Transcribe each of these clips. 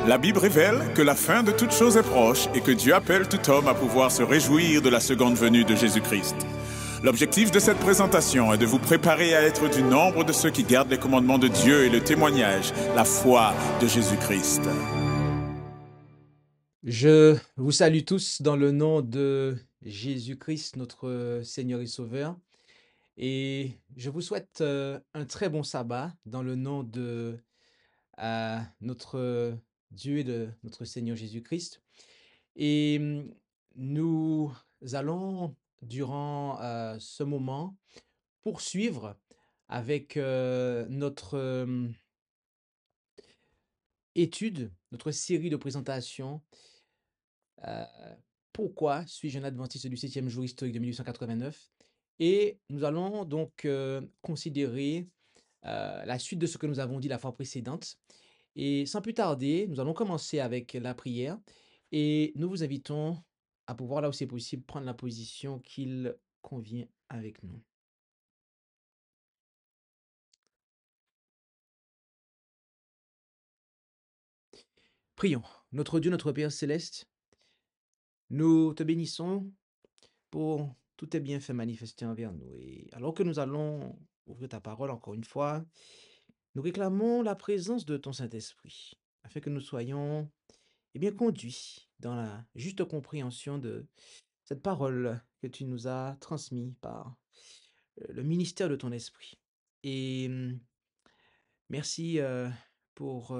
La Bible révèle que la fin de toute chose est proche et que Dieu appelle tout homme à pouvoir se réjouir de la seconde venue de Jésus-Christ. L'objectif de cette présentation est de vous préparer à être du nombre de ceux qui gardent les commandements de Dieu et le témoignage, la foi de Jésus-Christ. Je vous salue tous dans le nom de Jésus-Christ, notre Seigneur et Sauveur. Et je vous souhaite un très bon sabbat dans le nom de notre Dieu et de notre Seigneur Jésus-Christ. Et nous allons, durant ce moment, poursuivre avec notre étude, notre série de présentations. euh, Pourquoi suis-je un adventiste du septième jour historique de 1889? Et nous allons donc considérer la suite de ce que nous avons dit la fois précédente. Et sans plus tarder, nous allons commencer avec la prière et nous vous invitons à pouvoir, là où c'est possible, prendre la position qu'il convient avec nous. Prions. Notre Dieu, notre Père céleste, nous te bénissons pour tous tes bienfaits manifestés envers nous. Et alors que nous allons ouvrir ta parole encore une fois, nous réclamons la présence de ton Saint-Esprit, afin que nous soyons bien conduits dans la juste compréhension de cette parole que tu nous as transmise par le ministère de ton Esprit. Et merci pour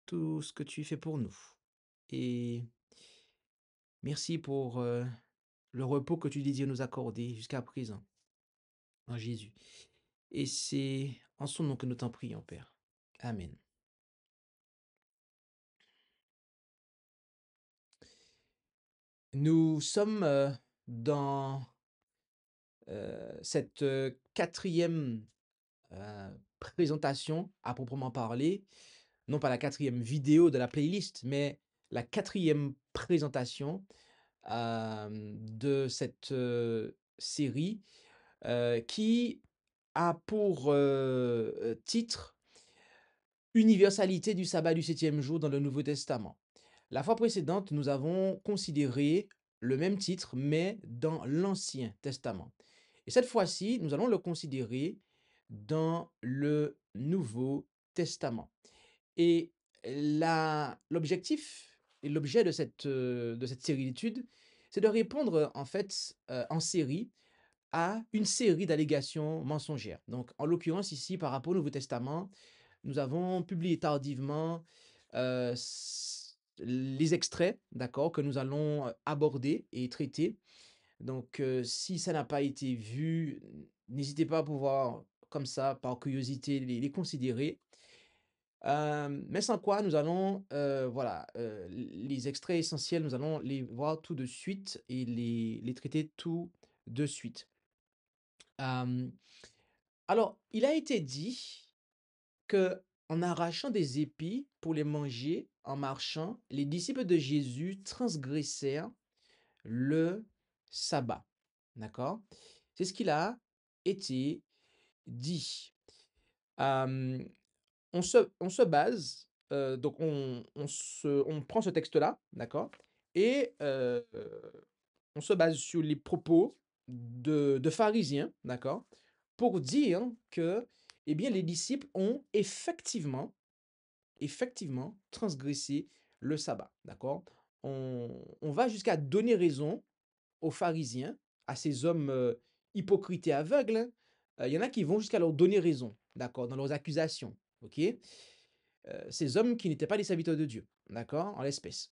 tout ce que tu fais pour nous. Et merci pour le repos que tu désires nous accorder jusqu'à présent, en Jésus. Et c'est en son nom que nous t'en prions, Père. Amen. Nous sommes dans cette quatrième présentation à proprement parler, non pas la quatrième vidéo de la playlist, mais la quatrième présentation de cette série qui a pour titre Universalité du sabbat du septième jour dans le Nouveau Testament. La fois précédente, nous avons considéré le même titre, mais dans l'Ancien Testament. Et cette fois-ci, nous allons le considérer dans le Nouveau Testament. Et l'objectif et l'objet de cette série d'études, c'est de répondre en fait en série à une série d'allégations mensongères. Donc, en l'occurrence ici, par rapport au Nouveau Testament, nous avons publié tardivement les extraits, d'accord, que nous allons aborder et traiter. Donc, si ça n'a pas été vu, n'hésitez pas à pouvoir, comme ça, par curiosité, les considérer. Mais sans quoi, nous allons, voilà, les extraits essentiels, nous allons les voir tout de suite et les traiter tout de suite. Euh, alors, il a été dit que en arrachant des épis pour les manger en marchant, les disciples de Jésus transgressèrent le sabbat. D'accord? C'est ce qu'il a été dit. Euh, on se base, donc on prend ce texte-là, d'accord? Et on se base sur les propos de pharisiens, d'accord? Pour dire que, eh bien, les disciples ont effectivement transgressé le sabbat, d'accord? On va jusqu'à donner raison aux pharisiens, à ces hommes hypocrites et aveugles. Hein. Il y en a qui vont jusqu'à leur donner raison, d'accord, dans leurs accusations, ok? Ces hommes qui n'étaient pas des serviteurs de Dieu, d'accord, en l'espèce.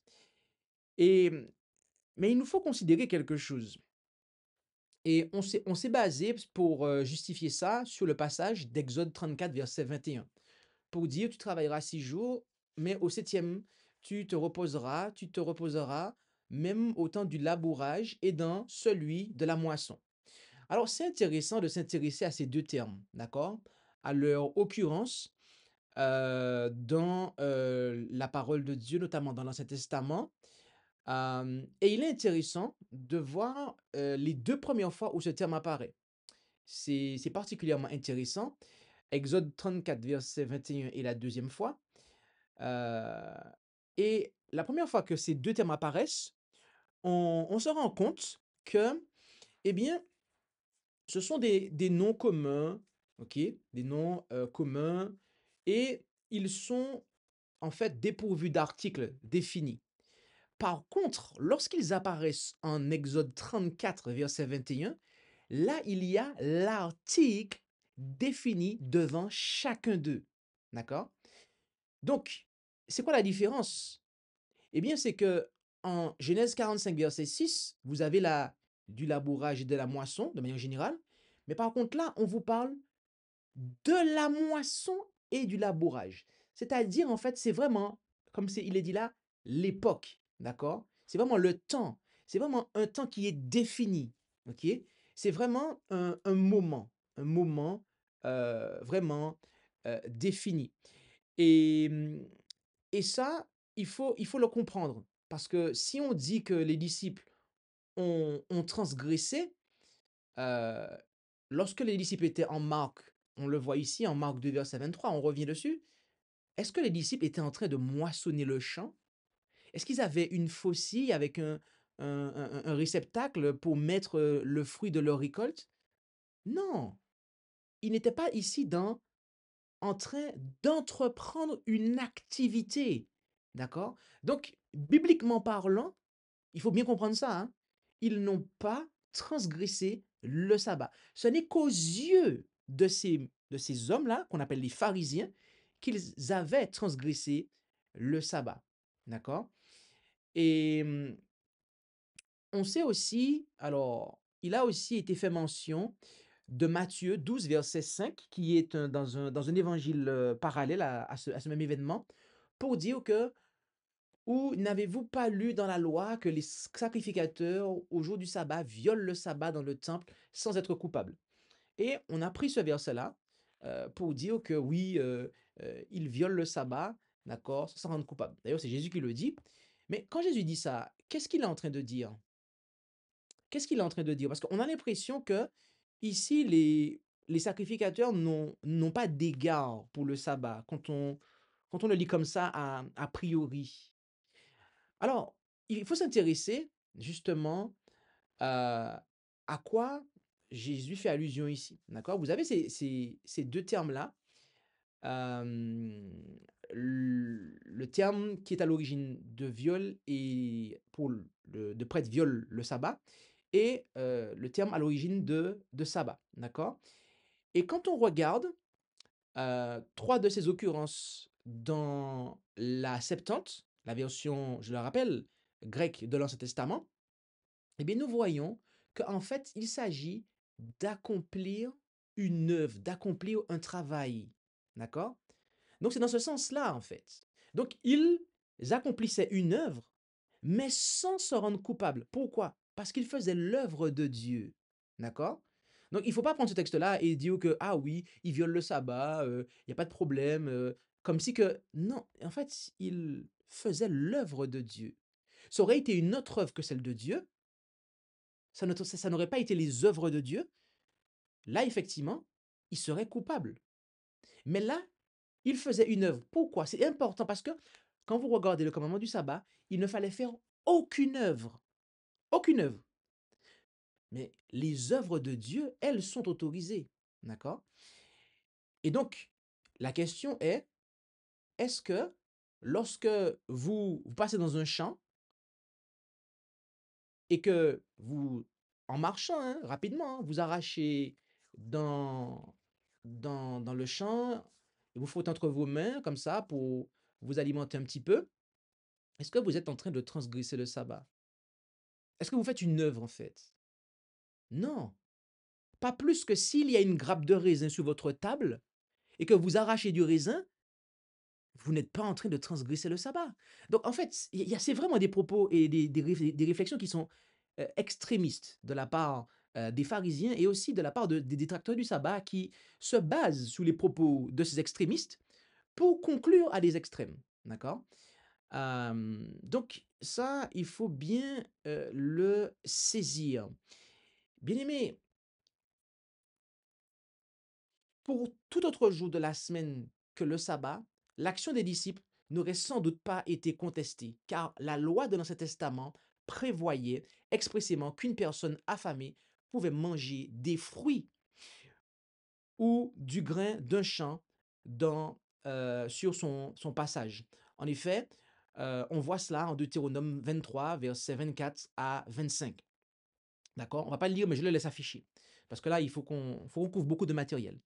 Et, mais il nous faut considérer quelque chose. Et on s'est basé pour justifier ça sur le passage d'Exode 34, verset 21. Pour dire, tu travailleras 6 jours, mais au septième, tu te reposeras, même au temps du labourage et dans celui de la moisson. Alors, c'est intéressant de s'intéresser à ces deux termes, d'accord? À leur occurrence dans la parole de Dieu, notamment dans l'Ancien Testament. Et il est intéressant de voir les deux premières fois où ce terme apparaît. C'est particulièrement intéressant. Exode 34, verset 21 est la deuxième fois. Euh, et la première fois que ces deux termes apparaissent, on se rend compte que, eh bien, ce sont des noms communs, ok? Des noms communs, et ils sont en fait dépourvus d'articles définis. Par contre, lorsqu'ils apparaissent en Exode 34, verset 21, là, il y a l'article défini devant chacun d'eux. D'accord? Donc, c'est quoi la différence? Eh bien, c'est que en Genèse 45, verset 6, vous avez du labourage et de la moisson, de manière générale. Mais par contre, là, on vous parle de la moisson et du labourage. C'est-à-dire, en fait, c'est vraiment, comme il est dit là, l'époque. D'accord? C'est vraiment le temps. C'est vraiment un temps qui est défini. OK? C'est vraiment un moment vraiment défini. Et, et ça, il faut le comprendre. Parce que si on dit que les disciples ont transgressé, Heu, lorsque les disciples étaient en Marc, on le voit ici en Marc 2 verset 23, on revient dessus. Est-ce que les disciples étaient en train de moissonner le champ? Est-ce qu'ils avaient une faucille avec un réceptacle pour mettre, le fruit de leur récolte? Non, ils n'étaient pas ici en train d'entreprendre une activité, d'accord? Donc bibliquement parlant, il faut bien comprendre ça, hein. Ils n'ont pas transgressé le sabbat. Ce n'est qu'aux yeux de ces hommes-là, qu'on appelle les pharisiens, qu'ils avaient transgressé le sabbat. D'accord? Et on sait aussi, alors, il a aussi été fait mention de Matthieu 12, verset 5, qui est dans un évangile parallèle à ce même événement, pour dire que ou n'avez-vous pas lu dans la loi que les sacrificateurs, au jour du sabbat, violent le sabbat dans le temple sans être coupables? Et on a pris ce verset-là pour dire que oui, ils violent le sabbat, d'accord, sans s'en rendre coupables. D'ailleurs, c'est Jésus qui le dit. Mais quand Jésus dit ça, qu'est-ce qu'il est en train de dire? Qu'est-ce qu'il est en train de dire? Parce qu'on a l'impression que ici, les sacrificateurs n'ont pas d'égard pour le sabbat, quand on le lit comme ça a priori. Alors, il faut s'intéresser justement à quoi Jésus fait allusion ici. D'accord? Vous avez ces deux termes-là. euh, le terme qui est à l'origine de viol et de prêtre viole le sabbat, et le terme à l'origine de sabbat. D'accord? Et quand on regarde trois de ces occurrences dans la Septante, la version, je le rappelle, grecque de l'Ancien Testament, eh bien, nous voyons qu'en fait, il s'agit d'accomplir une œuvre, d'accomplir un travail. D'accord? Donc, c'est dans ce sens-là, en fait. Donc, ils accomplissaient une œuvre, mais sans se rendre coupables. Pourquoi? Parce qu'ils faisaient l'œuvre de Dieu. D'accord? Donc, il ne faut pas prendre ce texte-là et dire que, ah oui, ils violent le sabbat, il n'y a pas de problème. Comme si que... Non, en fait, ils faisaient l'œuvre de Dieu. Ça aurait été une autre œuvre que celle de Dieu, ça n'aurait pas été les œuvres de Dieu, là, effectivement, il serait coupable. Mais là, il faisait une œuvre. Pourquoi? C'est important parce que quand vous regardez le commandement du sabbat, il ne fallait faire aucune œuvre. Aucune œuvre. Mais les œuvres de Dieu, elles sont autorisées. D'accord? Et donc, la question est-ce que lorsque vous passez dans un champ et que vous, en marchant hein, rapidement, vous arrachez dans, dans le champ, et vous frottez entre vos mains comme ça pour vous alimenter un petit peu, est-ce que vous êtes en train de transgresser le sabbat? Est-ce que vous faites une œuvre en fait? Non, pas plus que s'il y a une grappe de raisin sur votre table et que vous arrachez du raisin, vous n'êtes pas en train de transgresser le sabbat. Donc en fait, c'est vraiment des propos et des réflexions qui sont extrémistes de la part des pharisiens et aussi de la part des détracteurs du sabbat qui se basent sur les propos de ces extrémistes pour conclure à des extrêmes. D'accord? Donc ça, il faut bien le saisir. Bien aimé, pour tout autre jour de la semaine que le sabbat, l'action des disciples n'aurait sans doute pas été contestée, car la loi de l'Ancien Testament prévoyait expressément qu'une personne affamée pouvait manger des fruits ou du grain d'un champ sur son passage. En effet, on voit cela en Deutéronome 23, versets 24 à 25. D'accord? On ne va pas le lire, mais je le laisse afficher. Parce que là, faut qu'on couvre beaucoup de matériel.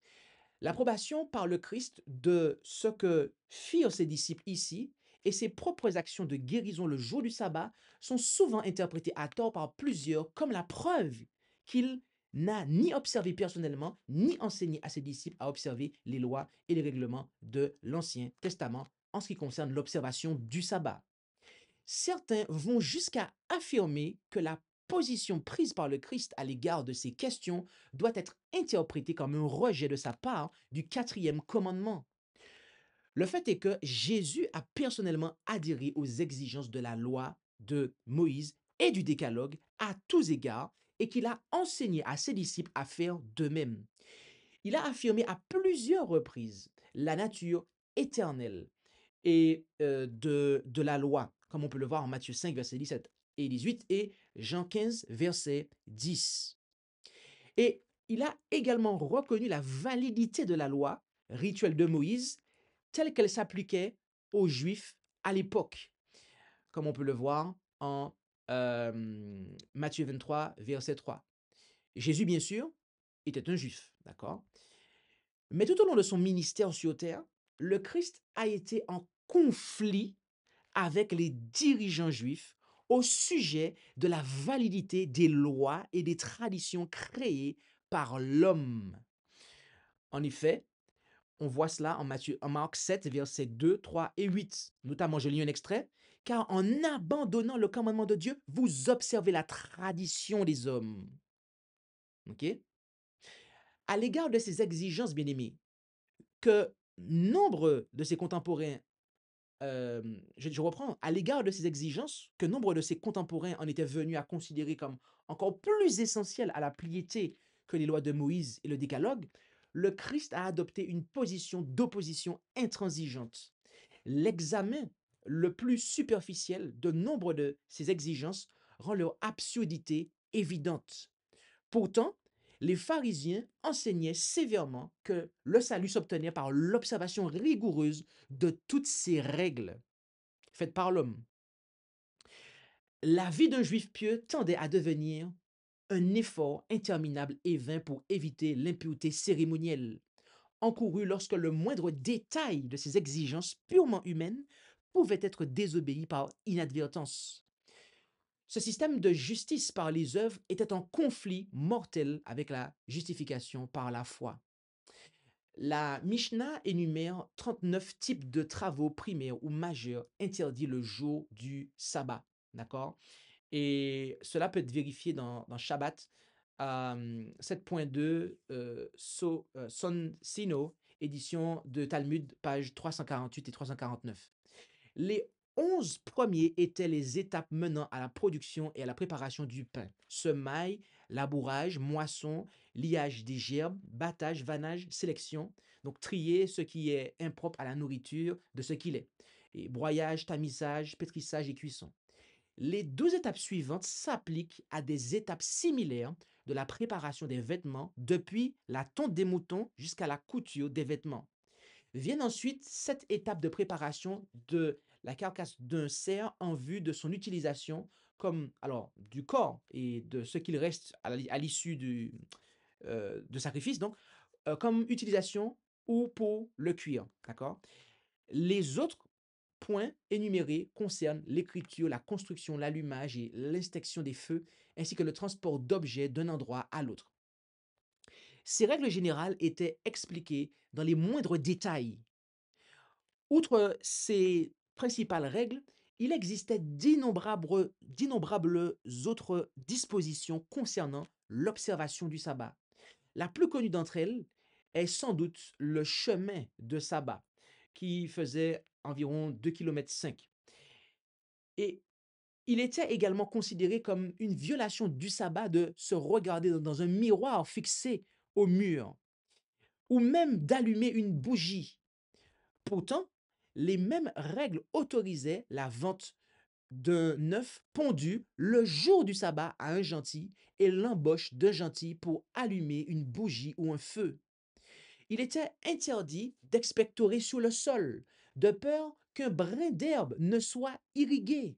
L'approbation par le Christ de ce que firent ses disciples ici et ses propres actions de guérison le jour du sabbat sont souvent interprétées à tort par plusieurs comme la preuve qu'il n'a ni observé personnellement, ni enseigné à ses disciples à observer les lois et les règlements de l'Ancien Testament en ce qui concerne l'observation du sabbat. Certains vont jusqu'à affirmer que la position prise par le Christ à l'égard de ces questions doit être interprétée comme un rejet de sa part du quatrième commandement. Le fait est que Jésus a personnellement adhéré aux exigences de la loi de Moïse et du décalogue à tous égards et qu'il a enseigné à ses disciples à faire de même. Il a affirmé à plusieurs reprises la nature éternelle de la loi, comme on peut le voir en Matthieu 5, versets 17 et 18, et Jean 15, verset 10. Et il a également reconnu la validité de la loi rituelle de Moïse telle qu'elle s'appliquait aux Juifs à l'époque, comme on peut le voir en Matthieu 23, verset 3. Jésus, bien sûr, était un Juif, d'accord? Mais tout au long de son ministère sur terre, le Christ a été en conflit avec les dirigeants juifs au sujet de la validité des lois et des traditions créées par l'homme. En effet, on voit cela en Marc 7, versets 2, 3 et 8. Notamment, je lis un extrait. Car en abandonnant le commandement de Dieu, vous observez la tradition des hommes. OK? À l'égard de ces exigences, bien-aimés, que nombre de ses contemporains je reprends, à l'égard de ces exigences, que nombre de ses contemporains en étaient venus à considérer comme encore plus essentielles à la piété que les lois de Moïse et le décalogue, le Christ a adopté une position d'opposition intransigeante. L'examen le plus superficiel de nombre de ces exigences rend leur absurdité évidente. Pourtant, les pharisiens enseignaient sévèrement que le salut s'obtenait par l'observation rigoureuse de toutes ces règles faites par l'homme. La vie d'un juif pieux tendait à devenir un effort interminable et vain pour éviter l'impureté cérémonielle, encourue lorsque le moindre détail de ces exigences purement humaines pouvait être désobéi par inadvertance. Ce système de justice par les œuvres était en conflit mortel avec la justification par la foi. La Mishnah énumère 39 types de travaux primaires ou majeurs interdits le jour du sabbat. D'accord? Et cela peut être vérifié dans Shabbat 7.2 Son Sino, édition de Talmud, page 348 et 349. Les 11 premiers étaient les étapes menant à la production et à la préparation du pain. Semaille, labourage, moisson, liage des gerbes, battage, vannage, sélection. Donc trier ce qui est impropre à la nourriture de ce qu'il est. Et broyage, tamisage, pétrissage et cuisson. Les 12 étapes suivantes s'appliquent à des étapes similaires de la préparation des vêtements, depuis la tonte des moutons jusqu'à la couture des vêtements. Viennent ensuite 7 étapes de préparation de la carcasse d'un cerf en vue de son utilisation comme alors du corps et de ce qu'il reste à l'issue de sacrifice, donc comme utilisation ou pour le cuir. D'accord? Les autres points énumérés concernent l'écriture, la construction, l'allumage et l'inspection des feux, ainsi que le transport d'objets d'un endroit à l'autre. Ces règles générales étaient expliquées dans les moindres détails. Outre ces principales règles, il existait d'innombrables autres dispositions concernant l'observation du sabbat. La plus connue d'entre elles est sans doute le chemin de sabbat, qui faisait environ 2,5 km. Et il était également considéré comme une violation du sabbat de se regarder dans un miroir fixé au mur, ou même d'allumer une bougie. Pourtant, les mêmes règles autorisaient la vente d'un œuf pondu le jour du sabbat à un gentil et l'embauche d'un gentil pour allumer une bougie ou un feu. Il était interdit d'expectorer sur le sol, de peur qu'un brin d'herbe ne soit irrigué.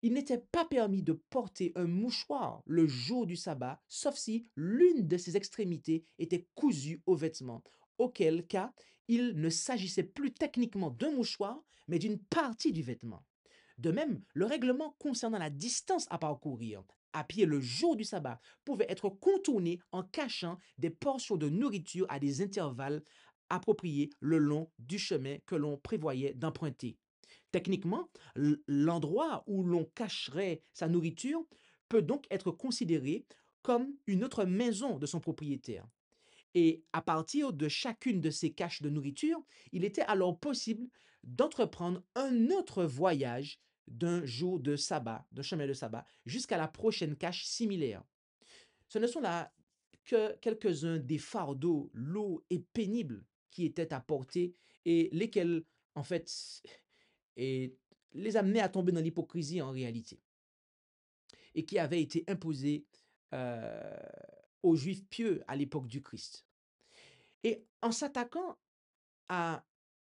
Il n'était pas permis de porter un mouchoir le jour du sabbat, sauf si l'une de ses extrémités était cousue au vêtement, auquel cas il ne s'agissait plus techniquement d'un mouchoir, mais d'une partie du vêtement. De même, le règlement concernant la distance à parcourir à pied le jour du sabbat pouvait être contourné en cachant des portions de nourriture à des intervalles appropriés le long du chemin que l'on prévoyait d'emprunter. Techniquement, l'endroit où l'on cacherait sa nourriture peut donc être considéré comme une autre maison de son propriétaire. Et à partir de chacune de ces caches de nourriture, il était alors possible d'entreprendre un autre voyage d'un jour de sabbat, d'un chemin de sabbat, jusqu'à la prochaine cache similaire. Ce ne sont là que quelques-uns des fardeaux lourds et pénibles qui étaient à porter et lesquels, en fait, et les amenaient à tomber dans l'hypocrisie en réalité, et qui avaient été imposés euh, aux Juifs pieux à l'époque du Christ. Et en s'attaquant à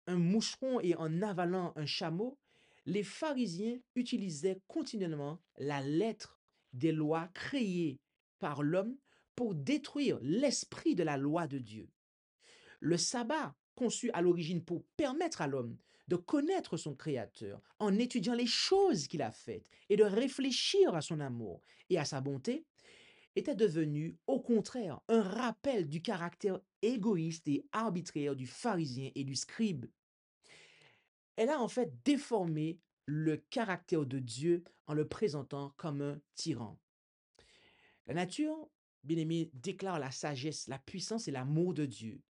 un moucheron et en avalant un chameau, les pharisiens utilisaient continuellement la lettre des lois créées par l'homme pour détruire l'esprit de la loi de Dieu. Le sabbat, conçu à l'origine pour permettre à l'homme de connaître son Créateur en étudiant les choses qu'il a faites et de réfléchir à son amour et à sa bonté, était devenu, au contraire, un rappel du caractère égoïste et arbitraire du pharisien et du scribe. Elle a en fait déformé le caractère de Dieu en le présentant comme un tyran. La nature, bien aimé, déclare la sagesse, la puissance et l'amour de Dieu.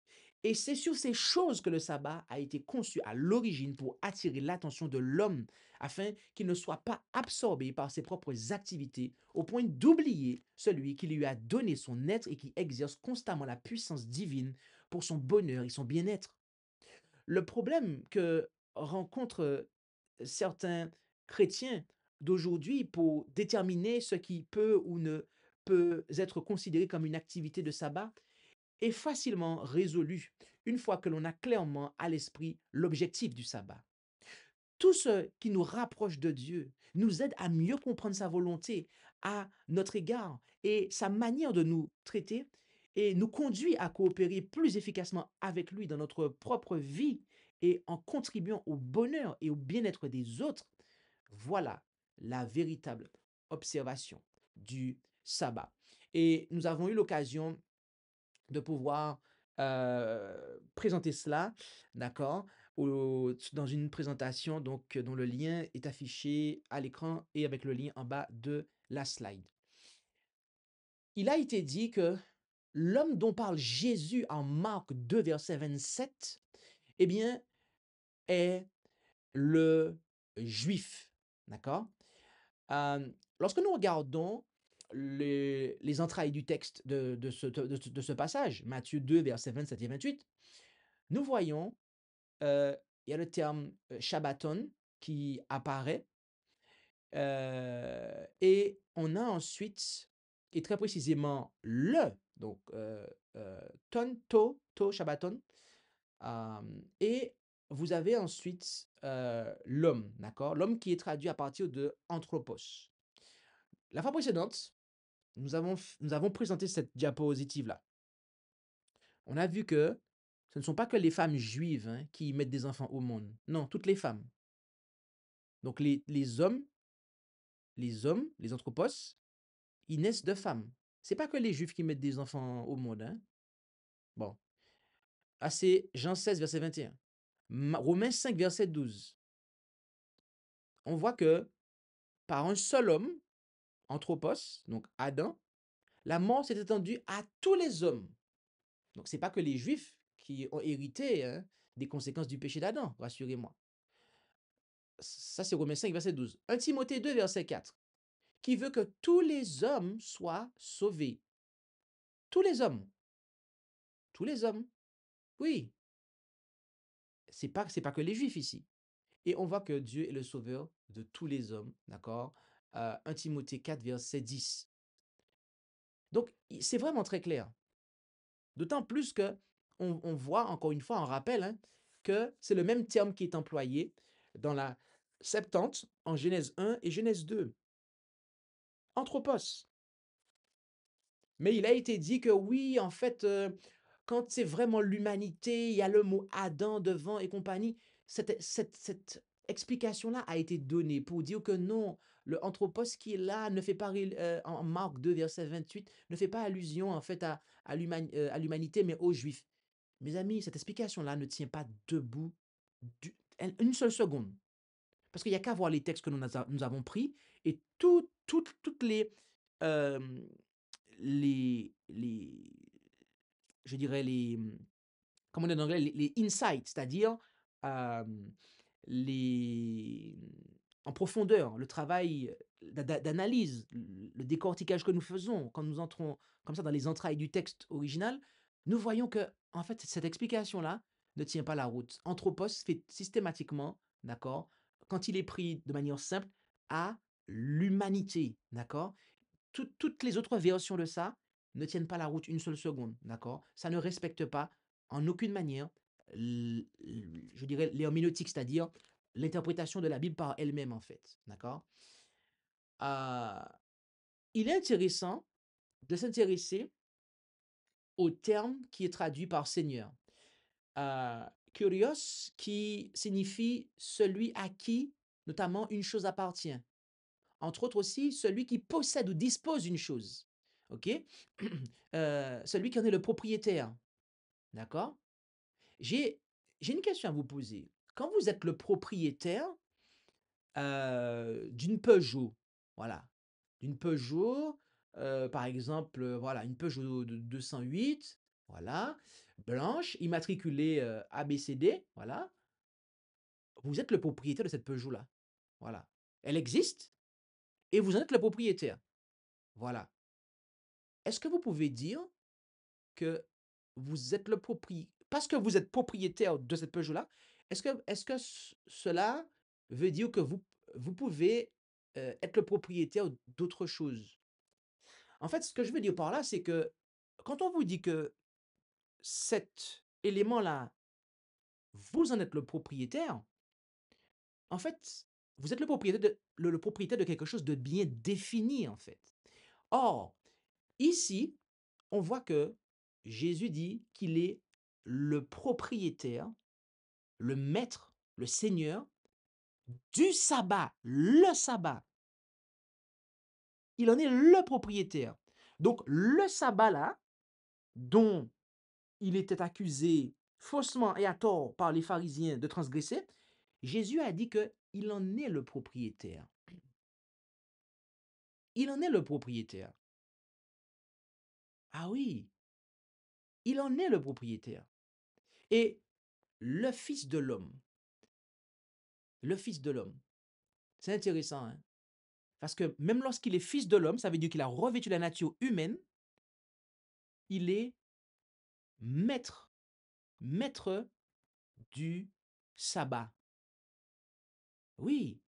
Et c'est sur ces choses que le sabbat a été conçu à l'origine pour attirer l'attention de l'homme afin qu'il ne soit pas absorbé par ses propres activités au point d'oublier celui qui lui a donné son être et qui exerce constamment la puissance divine pour son bonheur et son bien-être. Le problème que rencontrent certains chrétiens d'aujourd'hui pour déterminer ce qui peut ou ne peut être considéré comme une activité de sabbat est facilement résolu une fois que l'on a clairement à l'esprit l'objectif du sabbat. Tout ce qui nous rapproche de Dieu nous aide à mieux comprendre sa volonté à notre égard et sa manière de nous traiter et nous conduit à coopérer plus efficacement avec lui dans notre propre vie et en contribuant au bonheur et au bien-être des autres. Voilà la véritable observation du sabbat. Et nous avons eu l'occasion de pouvoir présenter cela, d'accord, dans une présentation donc, dont le lien est affiché à l'écran et avec le lien en bas de la slide. Il a été dit que l'homme dont parle Jésus en Marc 2, verset 27, eh bien, est le juif, d'accord? Lorsque nous regardons les entrailles du texte de ce passage, Matthieu 2, versets 27 et 28, nous voyons, il y a le terme Shabbaton qui apparaît, et on a ensuite, et très précisément donc to Shabbaton, et vous avez ensuite l'homme, d'accord? L'homme qui est traduit à partir de anthropos. La fois précédente, nous avons présenté cette diapositive-là. On a vu que ce ne sont pas que les femmes juives qui mettent des enfants au monde. Non, toutes les femmes. Donc les hommes, les anthropos, ils naissent de femmes. C'est pas que les juifs qui mettent des enfants au monde. Hein. Bon. Ah, c'est Jean 16, verset 21. Romains 5, verset 12. On voit que par un seul homme, anthropos, donc Adam, la mort s'est étendue à tous les hommes. Donc, ce n'est pas que les Juifs qui ont hérité des conséquences du péché d'Adam, rassurez-moi. Ça, c'est Romains 5, verset 12. 1 Timothée 2, verset 4, qui veut que tous les hommes soient sauvés. Tous les hommes. Tous les hommes. Oui. c'est pas que les Juifs ici. Et on voit que Dieu est le sauveur de tous les hommes, d'accord? 1 Timothée 4, verset 10. Donc, c'est vraiment très clair. D'autant plus que on voit, encore une fois, on rappelle, hein, que c'est le même terme qui est employé dans la Septante, en Genèse 1 et Genèse 2. Anthropos. Mais il a été dit que oui, en fait, quand c'est vraiment l'humanité, il y a le mot Adam devant et compagnie. Cette explication-là a été donnée pour dire que non, le anthropos qui est là ne fait pas, en Marc 2, verset 28, ne fait pas allusion en fait à l'humanité, mais aux Juifs. Mes amis, cette explication-là ne tient pas debout une seule seconde. Parce qu'il n'y a qu'à voir les textes que nous avons pris et toutes euh, les, je dirais comment on dit en anglais, les insights, c'est-à-dire euh, les, en profondeur, le travail d'analyse, le décortiquage que nous faisons quand nous entrons comme ça dans les entrailles du texte original, nous voyons que, en fait, cette explication-là ne tient pas la route. Anthropos fait systématiquement, d'accord, quand il est pris de manière simple, à l'humanité, d'accord? Toutes les autres versions de ça ne tiennent pas la route une seule seconde, d'accord? Ça ne respecte pas en aucune manière, je dirais, l'herméneutique, c'est-à-dire l'interprétation de la Bible par elle-même, en fait, d'accord? Euh, il est intéressant de s'intéresser au terme qui est traduit par Seigneur. Kurios, qui signifie celui à qui, notamment, une chose appartient. Entre autres aussi, celui qui possède ou dispose d'une chose. OK? Celui qui en est le propriétaire. D'accord? J'ai une question à vous poser. Quand vous êtes le propriétaire d'une Peugeot, voilà, d'une Peugeot, par exemple, voilà, une Peugeot de 208, voilà, blanche, immatriculée ABCD, voilà, vous êtes le propriétaire de cette Peugeot-là. Voilà. Elle existe et vous en êtes le propriétaire. Voilà. Est-ce que vous pouvez dire que vous êtes le propriétaire, parce que vous êtes propriétaire de cette Peugeot-là, est-ce que cela veut dire que vous pouvez être le propriétaire d'autre chose? En fait, ce que je veux dire par là, c'est que quand on vous dit que cet élément-là, vous en êtes le propriétaire, en fait, vous êtes le propriétaire de quelque chose de bien défini, en fait. Or, ici, on voit que Jésus dit qu'il est le propriétaire, le maître, le seigneur du sabbat, le sabbat. Il en est le propriétaire. Donc le sabbat là, dont il était accusé faussement et à tort par les pharisiens de transgresser, Jésus a dit qu'il en est le propriétaire. Il en est le propriétaire. Ah oui, il en est le propriétaire. Et le Fils de l'homme, le Fils de l'homme, c'est intéressant, hein? Parce que même lorsqu'il est fils de l'homme, ça veut dire qu'il a revêtu la nature humaine, il est maître, maître du sabbat. Oui,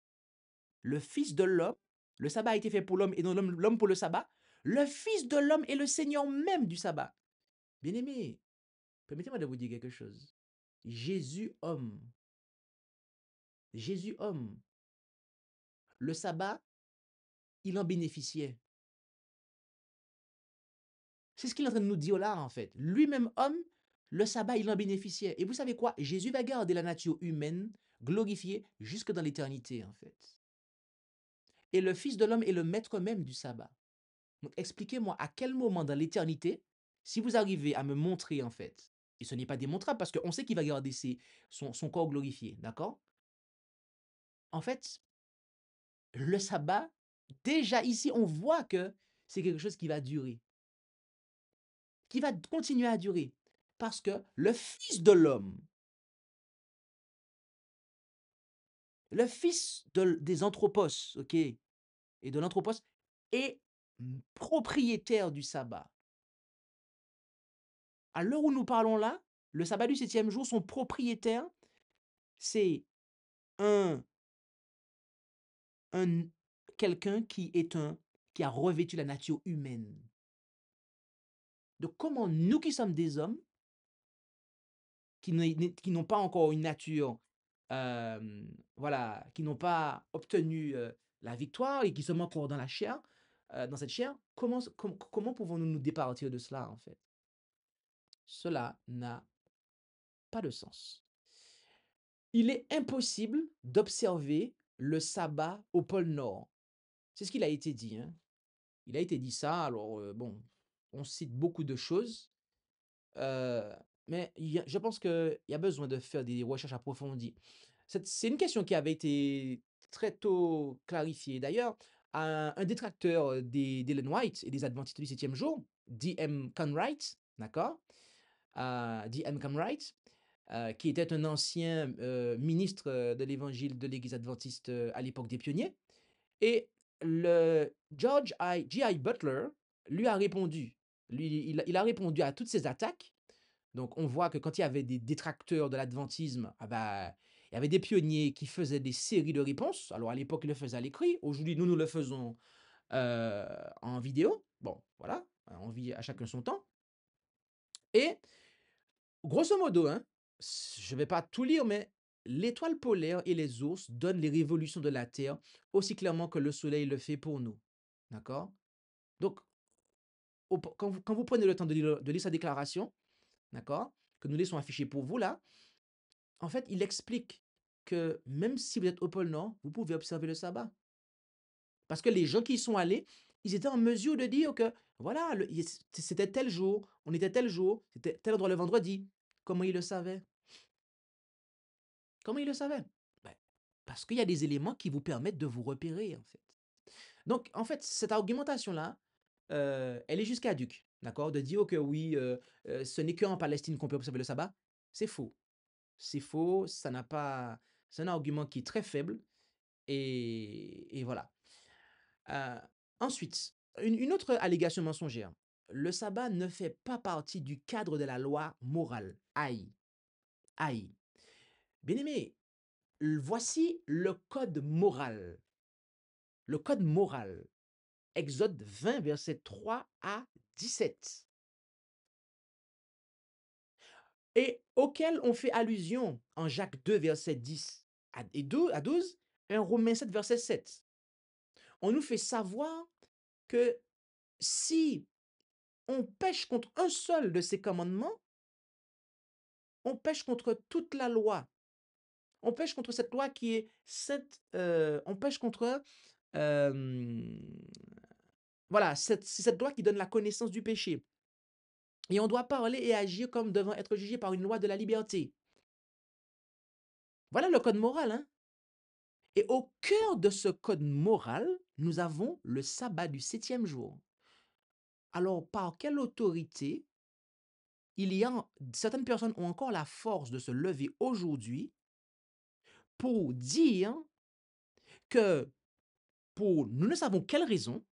le Fils de l'homme, le sabbat a été fait pour l'homme et non l'homme pour le sabbat. Le Fils de l'homme est le Seigneur même du sabbat. Bien-aimé, permettez-moi de vous dire quelque chose. Jésus homme, Jésus homme, le sabbat, il en bénéficiait. C'est ce qu'il est en train de nous dire là, en fait. Lui-même homme, le sabbat, il en bénéficiait. Et vous savez quoi? Jésus va garder la nature humaine glorifiée jusque dans l'éternité, en fait. Et le Fils de l'homme est le maître même du sabbat. Donc, expliquez-moi à quel moment dans l'éternité, si vous arrivez à me montrer, en fait, et ce n'est pas démontrable parce qu'on sait qu'il va garder son corps glorifié, d'accord? En fait, le sabbat, déjà ici, on voit que c'est quelque chose qui va durer, qui va continuer à durer. Parce que le Fils de l'homme, le fils des anthropos, ok, et de l'anthropos, est propriétaire du sabbat. À l'heure où nous parlons là, le sabbat du septième jour, son propriétaire c'est un, un quelqu'un qui a revêtu la nature humaine. Donc, comment nous qui sommes des hommes, qui n'ont pas encore une nature, voilà, qui n'ont pas obtenu la victoire et qui sommes encore dans la chair, dans cette chair, comment pouvons-nous nous départir de cela, en fait? Cela n'a pas de sens. Il est impossible d'observer le sabbat au pôle Nord. C'est ce qu'il a été dit, hein. Il a été dit ça, alors bon, on cite beaucoup de choses, heu, mais je pense qu'il y a besoin de faire des recherches approfondies. C'est une question qui avait été très tôt clarifiée. D'ailleurs, un détracteur, d'Ellen White et des Adventistes du septième jour, D.M. Conwright, d'accord? D.M. Conwright, qui était un ancien, ministre, de l'Évangile de l'Église adventiste, à l'époque des pionniers. Et le G.I. Butler lui a répondu. Lui, il a répondu à toutes ces attaques. Donc, on voit que quand il y avait des détracteurs de l'adventisme, ah bah, il y avait des pionniers qui faisaient des séries de réponses. Alors, à l'époque, ils le faisaient à l'écrit. Aujourd'hui, nous le faisons en vidéo. Bon, voilà, on vit à chacun son temps. Et grosso modo, hein, je ne vais pas tout lire, mais l'étoile polaire et les ours donnent les révolutions de la Terre aussi clairement que le Soleil le fait pour nous. D'accord? Donc, quand vous prenez le temps de lire sa déclaration, d'accord, que nous laissons afficher pour vous là, en fait, il explique que même si vous êtes au pôle Nord, vous pouvez observer le sabbat. Parce que les gens qui y sont allés, ils étaient en mesure de dire que, voilà, c'était tel jour, on était tel jour, c'était tel endroit le vendredi. Comment ils le savaient? Comment ils le savaient? Ben, parce qu'il y a des éléments qui vous permettent de vous repérer, en fait. Donc, en fait, cette argumentation-là, elle est juste caduque, d'accord? De dire que oui, ce n'est qu'en Palestine qu'on peut observer le sabbat, c'est faux. C'est faux, ça n'a pas, c'est un argument qui est très faible et voilà. Heu, Ensuite, une autre allégation mensongère. Le sabbat ne fait pas partie du cadre de la loi morale. Aïe, aïe. Bien-aimés, voici le code moral. Le code moral. Exode 20, versets 3 à 17. Et auquel on fait allusion en Jacques 2, verset 10 à 12, et en Romains 7, verset 7. On nous fait savoir que si on pêche contre un seul de ces commandements, on pêche contre toute la loi. On pêche contre cette loi qui est on pêche contre voilà, c'est cette loi qui donne la connaissance du péché. Et on doit parler et agir comme devant être jugé par une loi de la liberté. Voilà le code moral, hein? Et au cœur de ce code moral, nous avons le sabbat du septième jour. Alors, par quelle autorité certaines personnes ont encore la force de se lever aujourd'hui pour dire que, pour nous ne savons quelle raison,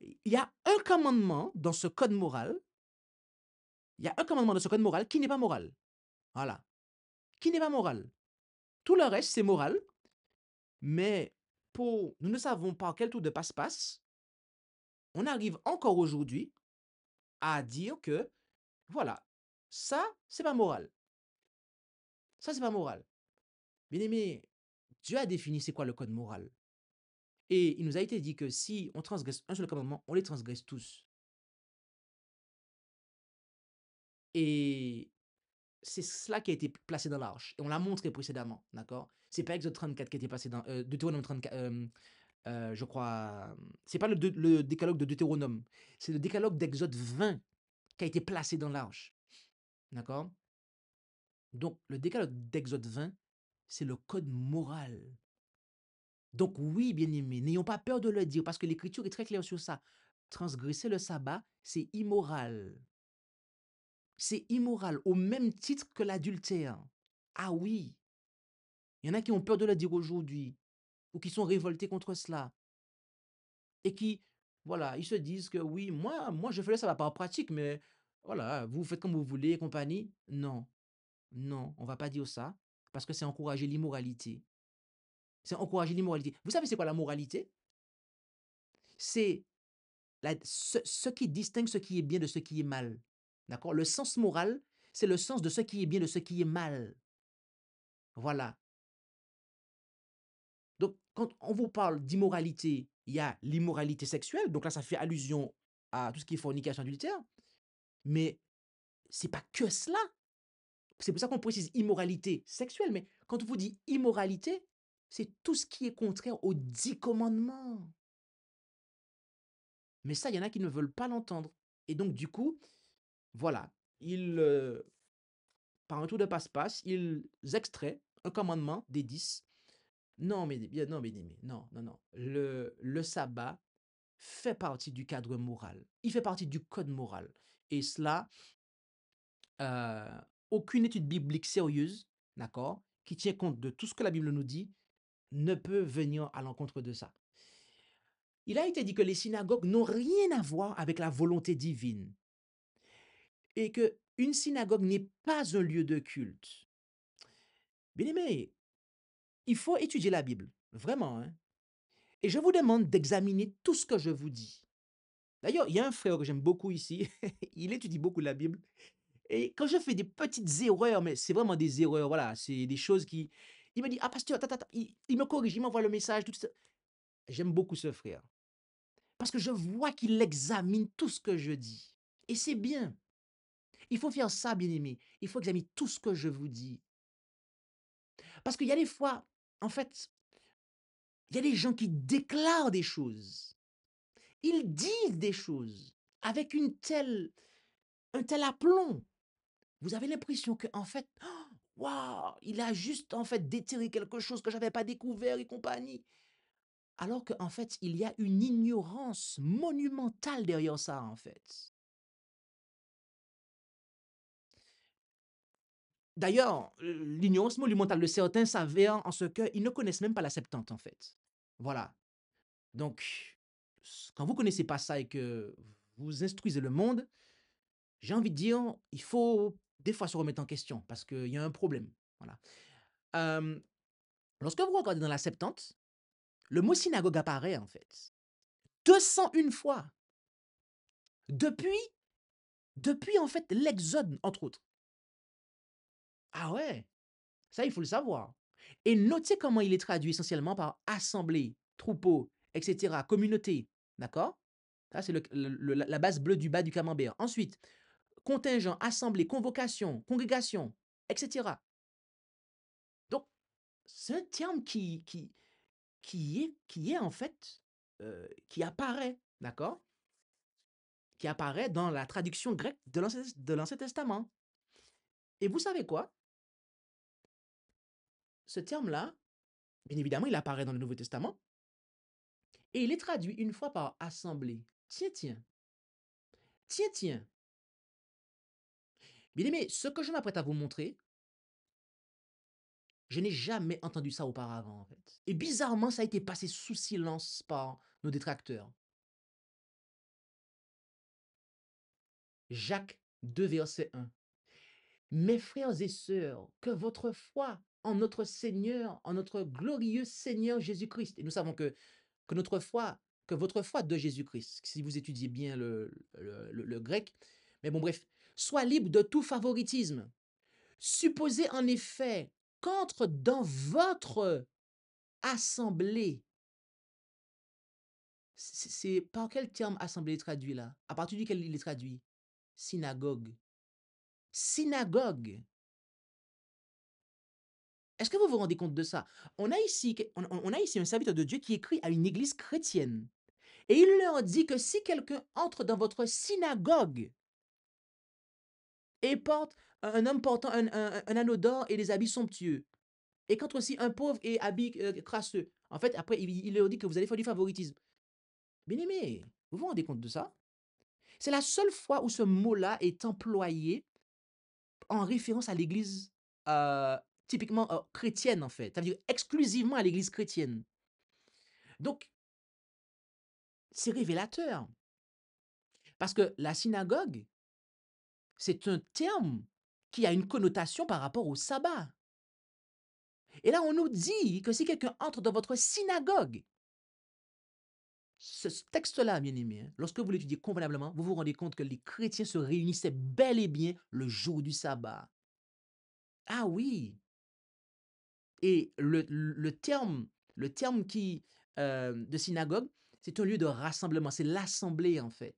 il y a un commandement dans ce code moral, il y a un commandement dans ce code moral qui n'est pas moral. Voilà. Qui n'est pas moral. Tout le reste, c'est moral, mais nous ne savons pas quel tour de passe-passe, on arrive encore aujourd'hui à dire que, voilà, ça, c'est pas moral. Ça, c'est pas moral. Bien aimé, Dieu a défini c'est quoi le code moral. Et il nous a été dit que si on transgresse un seul commandement, on les transgresse tous. Et c'est cela qui a été placé dans l'arche. Et on l'a montré précédemment, d'accord? C'est pas Exode 34 qui a été placé dans Deutéronome 34, je crois. C'est pas le décalogue de Deutéronome, c'est le décalogue d'Exode 20 qui a été placé dans l'arche, d'accord? Donc, le décalogue d'Exode 20, c'est le code moral. Donc, oui, bien-aimés, n'ayons pas peur de le dire parce que l'Écriture est très claire sur ça. Transgresser le sabbat, c'est immoral. C'est immoral au même titre que l'adultère. Ah oui, il y en a qui ont peur de le dire aujourd'hui ou qui sont révoltés contre cela et qui, voilà, ils se disent que oui, moi je fais le sabbat par pratique, mais voilà, vous faites comme vous voulez et compagnie. Non, non, on va pas dire ça. parce que c'est encourager l'immoralité. C'est encourager l'immoralité. Vous savez c'est quoi la moralité? C'est ce qui distingue ce qui est bien de ce qui est mal. D'accord? Le sens moral, c'est le sens de ce qui est bien de ce qui est mal. Voilà. Donc, quand on vous parle d'immoralité, il y a l'immoralité sexuelle. Donc là, ça fait allusion à tout ce qui est fornication adultère. Mais c'est pas que cela. C'est pour ça qu'on précise immoralité sexuelle. Mais quand on vous dit immoralité, c'est tout ce qui est contraire aux 10 commandements. Mais ça, il y en a qui ne veulent pas l'entendre. Et donc, du coup, voilà, par un tour de passe-passe, ils extraient un commandement des 10. Non, mais bien, non, mais non, non, non. Le sabbat fait partie du cadre moral. Il fait partie du code moral. Et cela, euh, aucune étude biblique sérieuse, d'accord, qui tient compte de tout ce que la Bible nous dit, ne peut venir à l'encontre de ça. Il a été dit que les synagogues n'ont rien à voir avec la volonté divine et que une synagogue n'est pas un lieu de culte. Bien aimé, il faut étudier la Bible, vraiment, hein. Et je vous demande d'examiner tout ce que je vous dis. D'ailleurs, il y a un frère que j'aime beaucoup ici, il étudie beaucoup la Bible. Et quand je fais des petites erreurs, mais c'est vraiment des erreurs, voilà, c'est des choses qui... Il me dit, ah pasteur, il me corrige, il m'envoie le message, tout ça. J'aime beaucoup ce frère. Parce que je vois qu'il examine tout ce que je dis. Et c'est bien. Il faut faire ça, bien aimé. Il faut examiner tout ce que je vous dis. Parce qu'il y a des fois, en fait, il y a des gens qui déclarent des choses. Ils disent des choses avec un tel aplomb. Vous avez l'impression que, en fait, waouh, il a juste en fait déterré quelque chose que j'avais pas découvert et compagnie. Alors qu'en fait, il y a une ignorance monumentale derrière ça, en fait. D'ailleurs, l'ignorance monumentale de certains s'avère en ce qu'ils ne connaissent même pas la Septante, en fait. Voilà. Donc, quand vous connaissez pas ça et que vous instruisez le monde, j'ai envie de dire, il faut des fois se remettre en question parce qu'il y a un problème. Voilà. Euh, Lorsque vous regardez dans la Septante, le mot synagogue apparaît en fait 201 fois depuis, depuis en fait l'Exode, entre autres. Ah ouais, ça il faut le savoir. Et notez comment il est traduit essentiellement par assemblée, troupeau, etc., communauté. D'accord? Ça, c'est la base bleue du bas du camembert. Ensuite, contingent, assemblée, convocation, congrégation, etc. Donc, c'est un terme qui est en fait, qui apparaît, d'accord? Qui apparaît dans la traduction grecque de l'Ancien Testament. Et vous savez quoi? Ce terme-là, bien évidemment, il apparaît dans le Nouveau Testament et il est traduit une fois par assemblée. Tiens, tiens, tiens, tiens. Bien aimé, ce que je m'apprête à vous montrer, je n'ai jamais entendu ça auparavant, en fait. Et bizarrement, ça a été passé sous silence par nos détracteurs. Jacques 2, verset 1. Mes frères et sœurs, que votre foi en notre Seigneur, en notre glorieux Seigneur Jésus-Christ, et nous savons que notre foi, que votre foi de Jésus-Christ, si vous étudiez bien le grec, mais bon bref, soit libre de tout favoritisme. Supposez en effet qu'entre dans votre assemblée, c'est par quel terme assemblée est traduit là? À partir duquel il est traduit? Synagogue. Synagogue. Est-ce que vous vous rendez compte de ça? On a ici un serviteur de Dieu qui écrit à une église chrétienne. Et il leur dit que si quelqu'un entre dans votre synagogue et porte un homme portant un anneau d'or et des habits somptueux, et qu'entre aussi un pauvre et habits crasseux, en fait, après, il leur dit que vous allez faire du favoritisme. Bien aimé, vous vous rendez compte de ça? C'est la seule fois où ce mot-là est employé en référence à l'église euh, typiquement chrétienne, en fait. Ça veut dire exclusivement à l'église chrétienne. Donc, c'est révélateur. Parce que la synagogue, c'est un terme qui a une connotation par rapport au sabbat. Et là, on nous dit que si quelqu'un entre dans votre synagogue, ce texte-là, bien aimé, hein, lorsque vous l'étudiez convenablement, vous vous rendez compte que les chrétiens se réunissaient bel et bien le jour du sabbat. Ah oui, et le terme de synagogue, c'est un lieu de rassemblement, c'est l'assemblée en fait.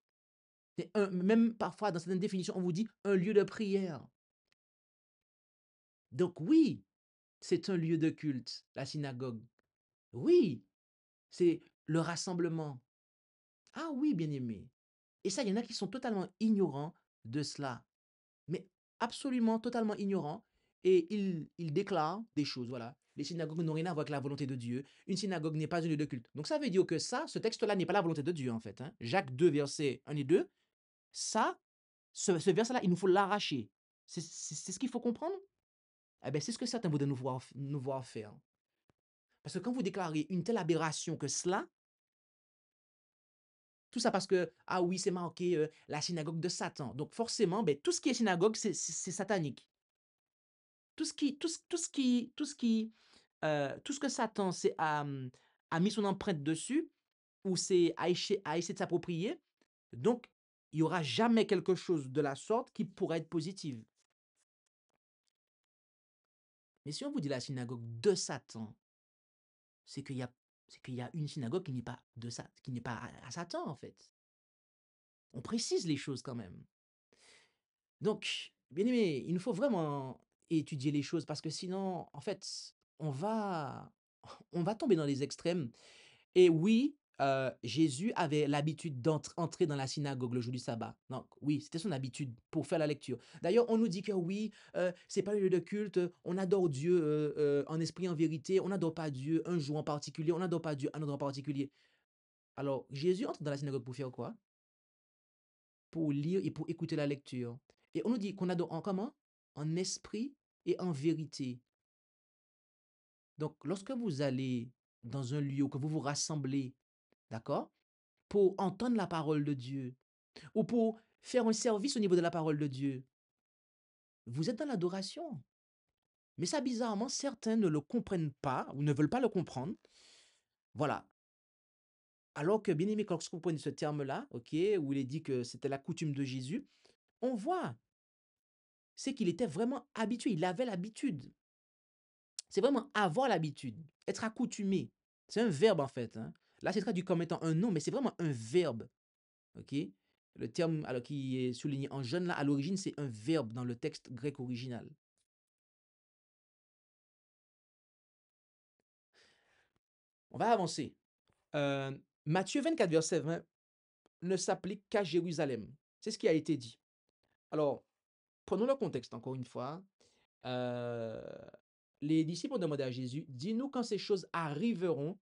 Même parfois, dans certaines définitions, on vous dit un lieu de prière. Donc oui, c'est un lieu de culte, la synagogue. Oui, c'est le rassemblement. Ah oui, bien aimé. Et ça, il y en a qui sont totalement ignorants de cela, mais absolument totalement ignorants. Et ils déclarent des choses, voilà. Les synagogues n'ont rien à voir avec la volonté de Dieu. Une synagogue n'est pas un lieu de culte. Donc ça veut dire que ça, ce texte-là n'est pas la volonté de Dieu, en fait, hein. Jacques 2, versets 1 et 2, ça, ce verset-là, il nous faut l'arracher. C'est ce qu'il faut comprendre. Eh bien, c'est ce que certains voudraient nous voir faire. Parce que quand vous déclarez une telle aberration que cela, tout ça parce que, ah oui, c'est marqué la synagogue de Satan. Donc forcément, ben, tout ce qui est synagogue, c'est satanique. Tout ce que Satan a mis son empreinte dessus, ou a essayé de s'approprier, donc il n'y aura jamais quelque chose de la sorte qui pourrait être positive. Mais si on vous dit la synagogue de Satan, c'est qu'il y a, c'est qu'il y a une synagogue qui n'est pas qui n'est pas à Satan, en fait. On précise les choses quand même. Donc, bien aimé, il nous faut vraiment étudier les choses parce que sinon, en fait, on va, on va tomber dans les extrêmes. Et oui, Jésus avait l'habitude d'entrer dans la synagogue le jour du sabbat. Donc, oui, c'était son habitude pour faire la lecture. D'ailleurs, on nous dit que oui, c'est pas un lieu de culte, on adore Dieu en esprit, en vérité, on n'adore pas Dieu un jour en particulier, on n'adore pas Dieu un endroit en particulier. Alors, Jésus entre dans la synagogue pour faire quoi? Pour lire et pour écouter la lecture. Et on nous dit qu'on adore en comment? En esprit et en vérité. Donc, lorsque vous allez dans un lieu, que vous vous rassemblez, d'accord, pour entendre la parole de Dieu, ou pour faire un service au niveau de la parole de Dieu, vous êtes dans l'adoration. Mais ça, bizarrement, certains ne le comprennent pas ou ne veulent pas le comprendre. Voilà. Alors que, bien aimé, quand vous comprenez ce terme-là, ok, où il est dit que c'était la coutume de Jésus, on voit, c'est qu'il était vraiment habitué, il avait l'habitude. C'est vraiment avoir l'habitude, être accoutumé. C'est un verbe en fait, hein. Là, c'est traduit comme étant un nom, mais c'est vraiment un verbe. Ok. Le terme alors, qui est souligné en jaune, là, à l'origine, c'est un verbe dans le texte grec original. On va avancer. Euh, Matthieu 24, verset 20 ne s'applique qu'à Jérusalem. C'est ce qui a été dit. Alors, prenons le contexte encore une fois. Euh, les disciples ont demandé à Jésus, dis-nous quand ces choses arriveront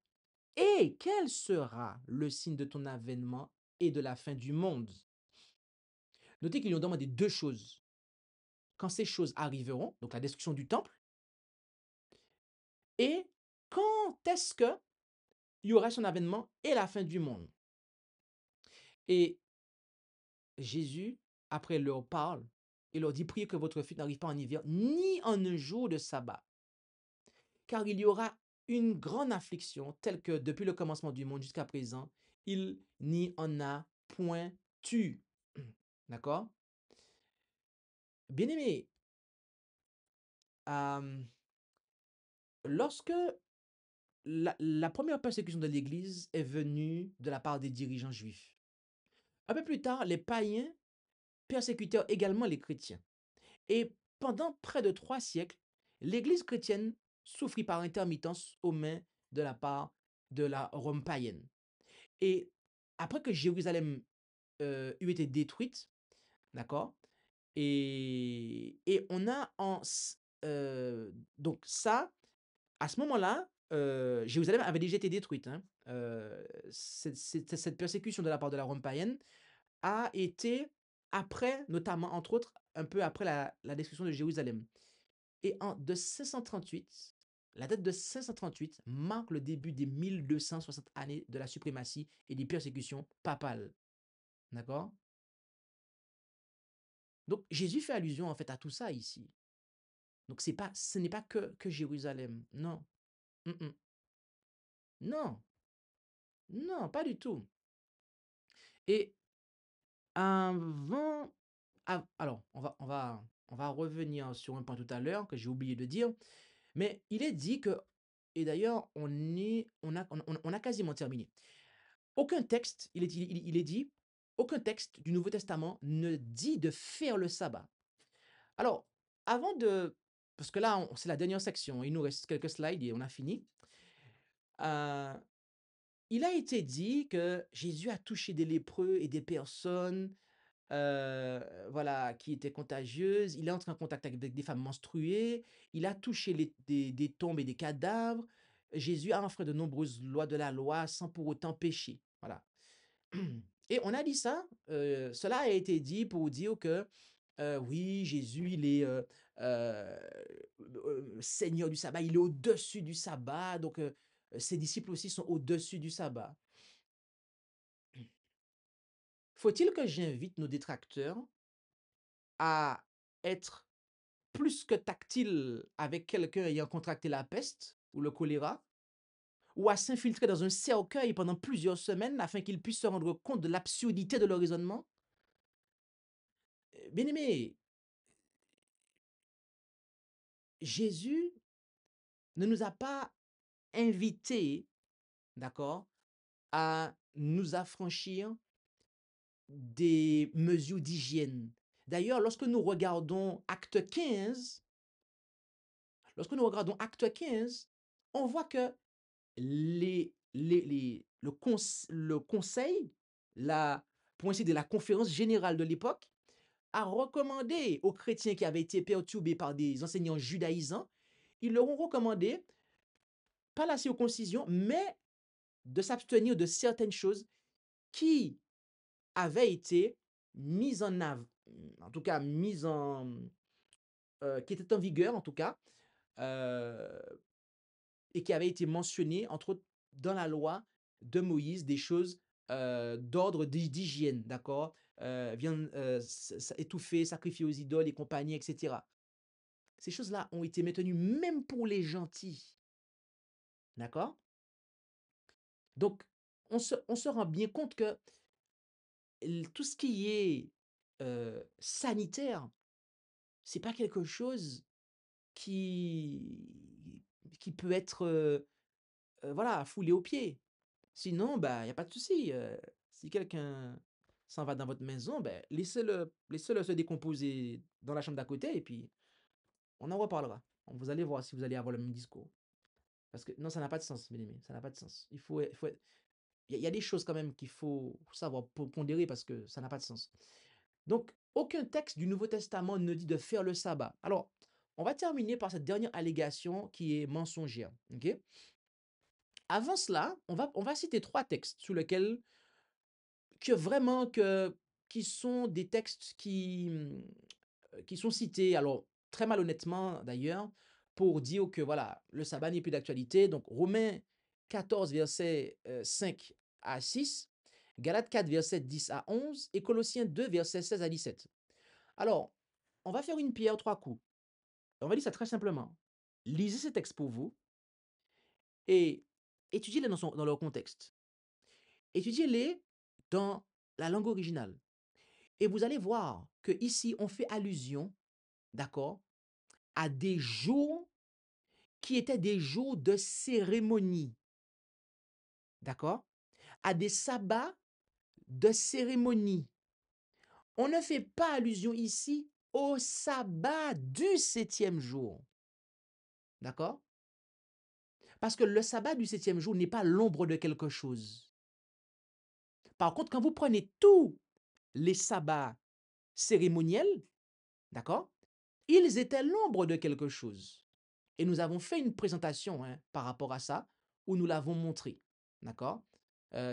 et quel sera le signe de ton avènement et de la fin du monde. Notez qu'ils lui ont demandé deux choses. Quand ces choses arriveront, donc la destruction du temple, et quand est-ce qu'il y aura son avènement et la fin du monde. Et Jésus, après, leur parle et leur dit, priez que votre fuite n'arrive pas en hiver, ni en un jour de sabbat, car il y aura une grande affliction telle que depuis le commencement du monde jusqu'à présent, il n'y en a point eu. D'accord? Bien-aimé, lorsque la première persécution de l'Église est venue de la part des dirigeants juifs, un peu plus tard, les païens persécutèrent également les chrétiens. Et pendant près de 3 siècles, l'Église chrétienne souffrit par intermittence aux mains de la part de la Rome païenne. Et après que Jérusalem eut été détruite, d'accord, et on a donc ça, à ce moment-là, Jérusalem avait déjà été détruite, hein. Cette persécution de la part de la Rome païenne a été après, notamment, entre autres, un peu après la destruction de Jérusalem. Et de 538, la date de 538 marque le début des 1260 années de la suprématie et des persécutions papales. D'accord? Donc Jésus fait allusion en fait à tout ça ici. Donc, ce n'est pas que Jérusalem. Non. Mm, mm. Non. Non, pas du tout. Et avant, alors, on va revenir sur un point tout à l'heure que j'ai oublié de dire, mais il est dit que, et d'ailleurs, on a quasiment terminé. Aucun texte, il est dit, aucun texte du Nouveau Testament ne dit de faire le sabbat. Alors, parce que là, c'est la dernière section, il nous reste quelques slides et on a fini. Euh, il a été dit que Jésus a touché des lépreux et des personnes voilà, qui étaient contagieuses. Il est entré en contact avec des femmes menstruées. Il a touché des tombes et des cadavres. Jésus a enfreint de nombreuses lois de la loi sans pour autant pécher. Voilà. Et on a dit ça, cela a été dit pour dire que oui, Jésus, il est euh, Seigneur du sabbat, il est au-dessus du sabbat, donc ses disciples aussi sont au-dessus du sabbat. Faut-il que j'invite nos détracteurs à être plus que tactile avec quelqu'un ayant contracté la peste ou le choléra, ou à s'infiltrer dans un cercueil pendant plusieurs semaines afin qu'ils puissent se rendre compte de l'absurdité de leur raisonnement? Bien aimé, Jésus ne nous a pas invités, d'accord, à nous affranchir des mesures d'hygiène. D'ailleurs, lorsque nous regardons Acte 15, on voit que le conseil, pour ainsi dire, la conférence générale de l'époque, a recommandé aux chrétiens qui avaient été perturbés par des enseignants judaïsants, ils leur ont recommandé, pas la circoncision, mais de s'abstenir de certaines choses qui avaient été mises en avant, en tout cas qui étaient en vigueur en tout cas, euh, et qui avaient été mentionnées entre autres dans la loi de Moïse, des choses d'ordre d'hygiène, d'accord, viande étouffée, sacrifiée aux idoles et compagnie, etc. Ces choses-là ont été maintenues même pour les gentils, d'accord. Donc on se rend bien compte que tout ce qui est sanitaire, c'est pas quelque chose qui, qui peut être voilà, foulé aux pieds. Sinon, bah, il y a pas de souci. Si quelqu'un s'en va dans votre maison, ben, laissez-le se décomposer dans la chambre d'à côté et puis on en reparlera. Vous allez voir si vous allez avoir le même discours. Parce que non, ça n'a pas de sens, mes amis. Ça n'a pas de sens. Il y a des choses quand même qu'il faut savoir pondérer parce que ça n'a pas de sens. Donc, aucun texte du Nouveau Testament ne dit de faire le sabbat. Alors, on va terminer par cette dernière allégation qui est mensongère. Ok. Avant cela, on va citer trois textes sur lesquels que vraiment qui sont des textes qui sont cités, alors très malhonnêtement d'ailleurs, pour dire que voilà, le sabbat n'est plus d'actualité. Donc Romains 14, versets 5 à 6, Galates 4, versets 10 à 11 et Colossiens 2, versets 16 à 17. Alors, on va faire une pierre trois coups. On va dire ça très simplement. Lisez ces textes pour vous et étudiez-les dans leur contexte. Étudiez-les dans la langue originale. Et vous allez voir que ici on fait allusion, d'accord, à des jours qui étaient des jours de cérémonie, d'accord, à des sabbats de cérémonie. On ne fait pas allusion ici au sabbat du septième jour, d'accord? Parce que le sabbat du septième jour n'est pas l'ombre de quelque chose. Par contre, quand vous prenez tous les sabbats cérémoniels, d'accord, ils étaient l'ombre de quelque chose. Et nous avons fait une présentation par rapport à ça, où nous l'avons montré. D'accord.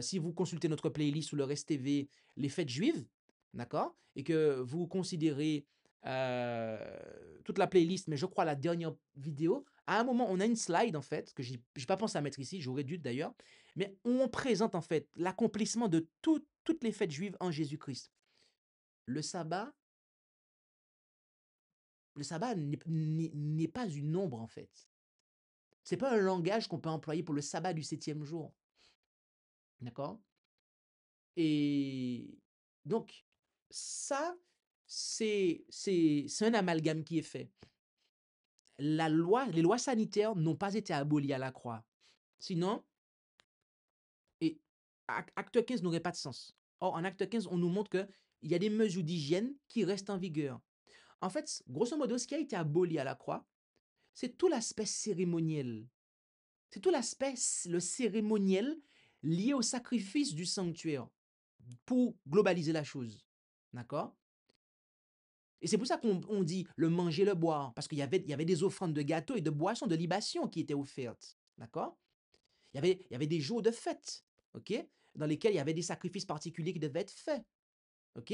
Si vous consultez notre playlist ou le Rest TV, les fêtes juives, d'accord, et que vous considérez toute la playlist, mais je crois la dernière vidéo, à un moment, on a une slide, en fait, que j'ai pas pensé à mettre ici, j'aurais dû d'ailleurs, mais on présente, en fait, l'accomplissement de toutes les fêtes juives en Jésus-Christ. Le sabbat le sabbat n'est pas une ombre, en fait. C'est pas un langage qu'on peut employer pour le sabbat du 7e jour. D'accord? Et donc, ça, c'est un amalgame qui est fait. Les lois sanitaires n'ont pas été abolies à la croix. Sinon, et acte 15 n'aurait pas de sens. Or, en acte 15, on nous montre qu'il y a des mesures d'hygiène qui restent en vigueur. En fait, grosso modo, ce qui a été aboli à la croix, c'est tout l'aspect cérémoniel. C'est tout l'aspect, le cérémoniel lié au sacrifice du sanctuaire pour globaliser la chose. D'accord? Et c'est pour ça qu'on dit le manger, le boire, parce qu'il y avait des offrandes de gâteaux et de boissons, de libations qui étaient offertes. D'accord? Il y avait des jours de fête, ok? Dans lesquels il y avait des sacrifices particuliers qui devaient être faits. Ok?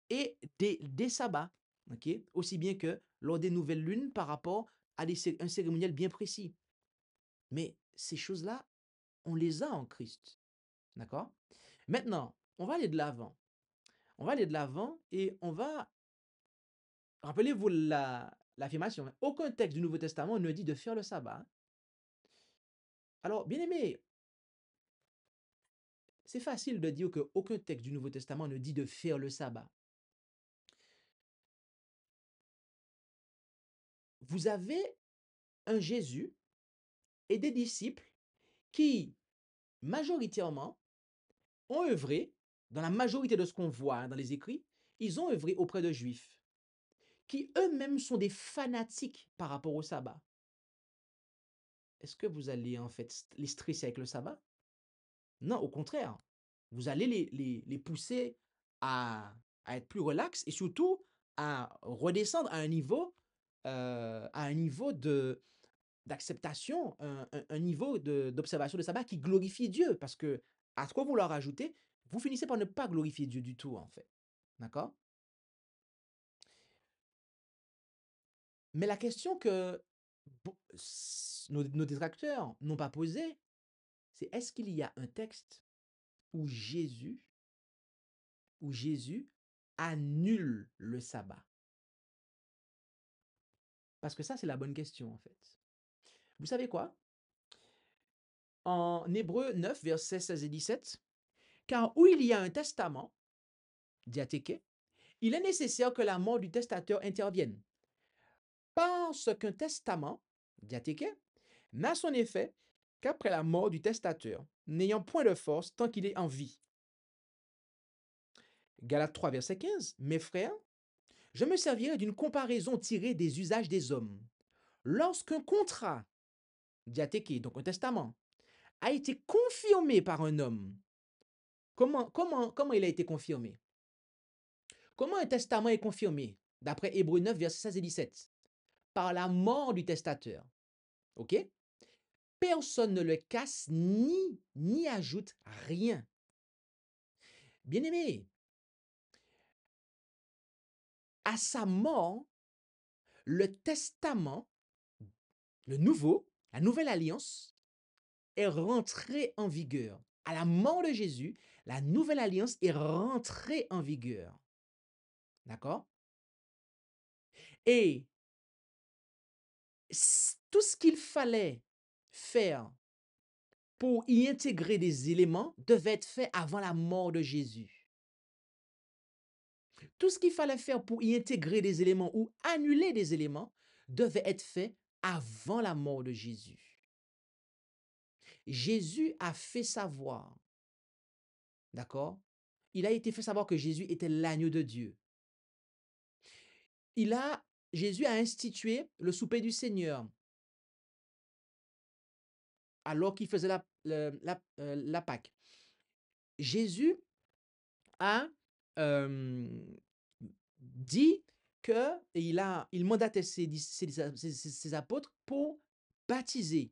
Et des sabbats, ok? Aussi bien que lors des nouvelles lunes par rapport à un cérémoniel bien précis. Mais ces choses-là, on les a en Christ. D'accord? Maintenant, on va aller de l'avant. On va aller de l'avant et on va... Rappelez-vous l'affirmation, hein. Aucun texte du Nouveau Testament ne dit de faire le sabbat, hein. Alors, bien aimé, c'est facile de dire qu'aucun texte du Nouveau Testament ne dit de faire le sabbat. Vous avez un Jésus et des disciples qui, majoritairement, ont œuvré, dans la majorité de ce qu'on voit, hein, dans les écrits, ils ont œuvré auprès de Juifs, qui eux-mêmes sont des fanatiques par rapport au sabbat. Est-ce que vous allez en fait les stresser avec le sabbat? Non, au contraire. Vous allez les pousser à être plus relax et surtout à redescendre à un niveau d'acceptation, un niveau d'observation de sabbat qui glorifie Dieu. Parce que, à trop vouloir rajouter, vous finissez par ne pas glorifier Dieu du tout, en fait. D'accord? Mais la question que nos détracteurs n'ont pas posée, c'est est-ce qu'il y a un texte où Jésus annule le sabbat? Parce que ça, c'est la bonne question, en fait. Vous savez quoi? En Hébreux 9, versets 16 et 17, car où il y a un testament, diathéké, il est nécessaire que la mort du testateur intervienne. Parce qu'un testament, diathéké, n'a son effet qu'après la mort du testateur, n'ayant point de force tant qu'il est en vie. Galates 3, verset 15, mes frères, je me servirai d'une comparaison tirée des usages des hommes. Lorsqu'un contrat, diathéké, donc un testament, a été confirmé par un homme, comment il a été confirmé? Comment un testament est confirmé? D'après Hébreux 9, versets 16 et 17. Par la mort du testateur. OK? Personne ne le casse ni ajoute rien. Bien-aimé, à sa mort, le testament, le nouveau, la nouvelle alliance, est rentré en vigueur. À la mort de Jésus, la nouvelle alliance est rentrée en vigueur. D'accord? Et tout ce qu'il fallait faire pour y intégrer des éléments devait être fait avant la mort de Jésus. Tout ce qu'il fallait faire pour y intégrer des éléments ou annuler des éléments devait être fait avant la mort de Jésus. Jésus a fait savoir, d'accord? Il a été fait savoir que Jésus était l'agneau de Dieu. Jésus a institué le souper du Seigneur alors qu'il faisait la Pâque. Jésus a dit il mandatait ses apôtres pour baptiser.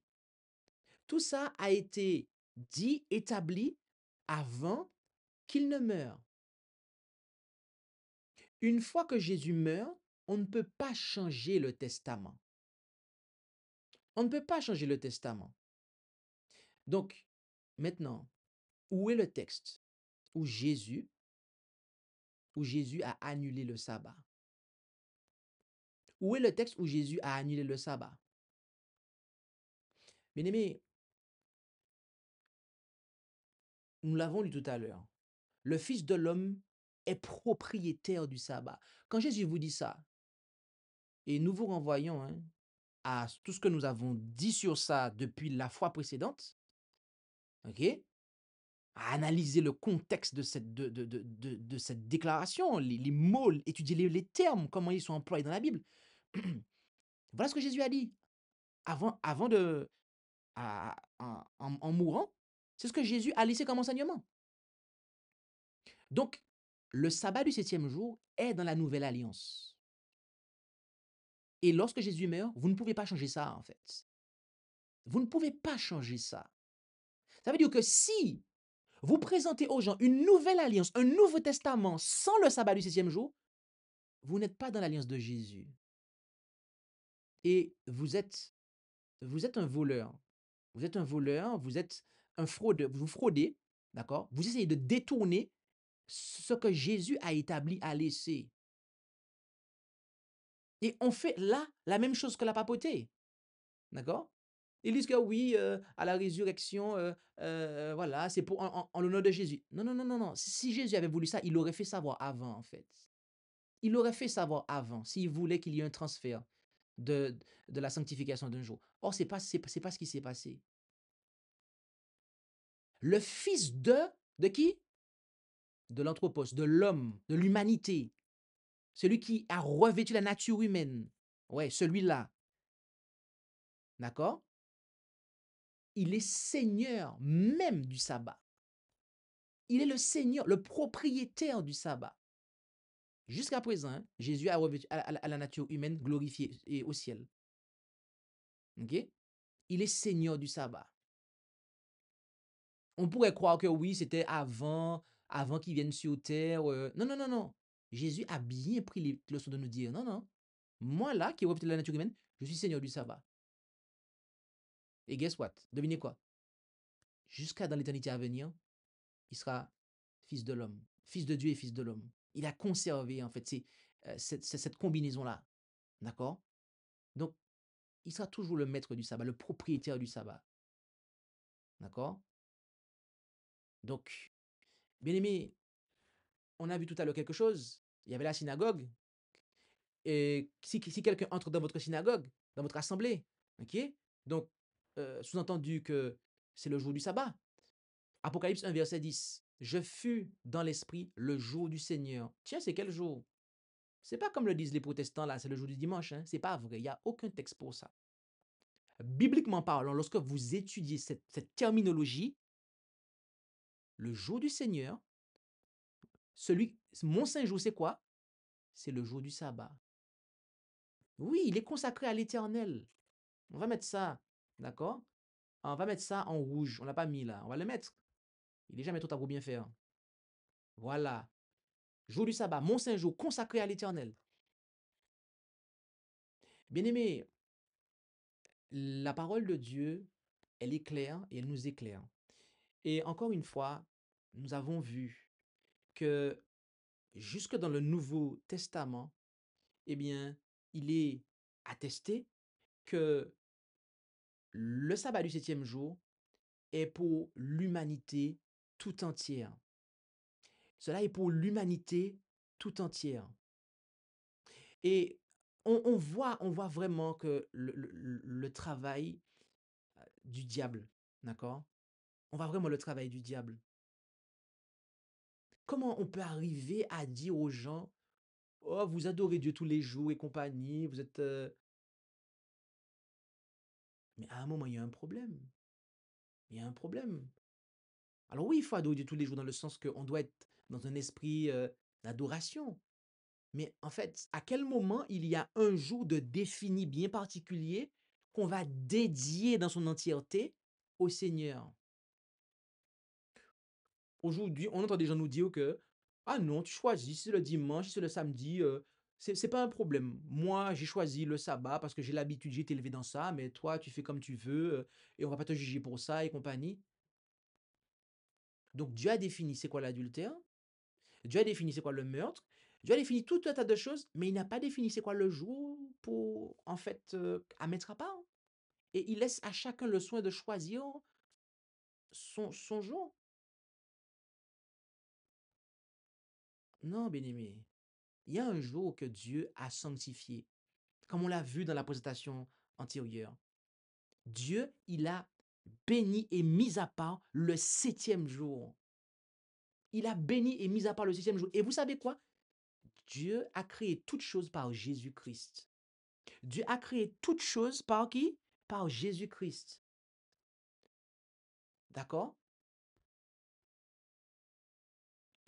Tout ça a été dit, établi avant qu'il ne meure. Une fois que Jésus meurt, on ne peut pas changer le testament. On ne peut pas changer le testament. Donc, maintenant, où est le texte où Jésus a annulé le sabbat? Où est le texte où Jésus a annulé le sabbat? Bien-aimé, nous l'avons lu tout à l'heure. Le Fils de l'homme est propriétaire du sabbat. Quand Jésus vous dit ça, et nous vous renvoyons hein, à tout ce que nous avons dit sur ça depuis la fois précédente, ok? À analyser le contexte de cette déclaration, les mots, étudier les termes, comment ils sont employés dans la Bible. Voilà ce que Jésus a dit avant en mourant. C'est ce que Jésus a laissé comme enseignement. Donc, le sabbat du 7e jour est dans la nouvelle alliance. Et lorsque Jésus meurt, vous ne pouvez pas changer ça, en fait. Vous ne pouvez pas changer ça. Ça veut dire que si vous présentez aux gens une nouvelle alliance, un nouveau testament sans le sabbat du 7e jour, vous n'êtes pas dans l'alliance de Jésus. Et vous êtes un voleur. Vous êtes un voleur, vous êtes un fraudeur, vous fraudez, d'accord? Vous essayez de détourner ce que Jésus a établi, a laissé. Et on fait là la même chose que la papauté, d'accord? Ils disent que oui, à la résurrection, voilà, c'est pour en l'honneur de Jésus. Non, non, non, non, non. Si Jésus avait voulu ça, il aurait fait savoir avant, en fait. Il aurait fait savoir avant, s'il voulait qu'il y ait un transfert de, de la sanctification d'un jour. Or, c'est pas ce qui s'est passé. Le fils de qui? De l'anthropos, de l'homme, de l'humanité. Celui qui a revêtu la nature humaine. Ouais, celui-là. D'accord? Il est seigneur même du sabbat. Il est le seigneur, le propriétaire du sabbat. Jusqu'à présent, hein, Jésus a revêtu à la nature humaine glorifiée et au ciel. Ok? Il est seigneur du sabbat. On pourrait croire que oui, c'était avant qu'il vienne sur terre. Non, non, non, non. Jésus a bien pris les leçons de nous dire, non, non. Moi là, qui ai revêtu la nature humaine, je suis seigneur du sabbat. Et guess what? Devinez quoi? Jusqu'à dans l'éternité à venir, il sera fils de l'homme, fils de Dieu et fils de l'homme. Il a conservé en fait cette combinaison-là. D'accord? Donc, il sera toujours le maître du sabbat, le propriétaire du sabbat. D'accord? Donc, bien aimé, on a vu tout à l'heure quelque chose. Il y avait la synagogue. Et si quelqu'un entre dans votre synagogue, dans votre assemblée, ok? Donc, sous-entendu que c'est le jour du sabbat. Apocalypse 1, verset 10. Je fus dans l'esprit le jour du Seigneur. Tiens, c'est quel jour? C'est pas comme le disent les protestants là, c'est le jour du dimanche. Hein? C'est pas vrai. Il n'y a aucun texte pour ça. Bibliquement parlant, lorsque vous étudiez cette terminologie, le jour du Seigneur, mon saint jour, c'est quoi? C'est le jour du sabbat. Oui, il est consacré à l'Éternel. On va mettre ça, d'accord? On va mettre ça en rouge. On l'a pas mis là. On va le mettre. Il n'est jamais trop tard pour bien faire. Voilà. Jour du sabbat, mon saint jour consacré à l'Éternel. Bien-aimé, la parole de Dieu, elle est claire et elle nous éclaire. Et encore une fois, nous avons vu que jusque dans le Nouveau Testament, eh bien, il est attesté que le sabbat du 7e jour est pour l'humanité tout entière. Cela est pour l'humanité tout entière. Et on voit vraiment que le travail du diable, d'accord? On voit vraiment le travail du diable. Comment on peut arriver à dire aux gens, oh, vous adorez Dieu tous les jours et compagnie, vous êtes... Mais à un moment, il y a un problème. Il y a un problème. Alors oui, il faut adorer Dieu tous les jours dans le sens qu'on doit être dans un esprit d'adoration. Mais en fait, à quel moment il y a un jour de défini bien particulier qu'on va dédier dans son entièreté au Seigneur? Aujourd'hui, on entend des gens nous dire que ah non, tu choisis, si c'est le dimanche, si c'est le samedi, c'est pas un problème. Moi, j'ai choisi le sabbat parce que j'ai l'habitude, j'ai été élevé dans ça, mais toi, tu fais comme tu veux et on va pas te juger pour ça et compagnie. Donc Dieu a défini c'est quoi l'adultère, Dieu a défini c'est quoi le meurtre, Dieu a défini tout un tas de choses, mais il n'a pas défini c'est quoi le jour pour, en fait, à mettre à part. Et il laisse à chacun le soin de choisir son jour. Non, bien-aimé, il y a un jour que Dieu a sanctifié, comme on l'a vu dans la présentation antérieure. Dieu, il a béni et mis à part le septième jour. Il a béni et mis à part le septième jour. Et vous savez quoi? Dieu a créé toutes choses par Jésus-Christ. Dieu a créé toutes choses par qui? Par Jésus-Christ. D'accord?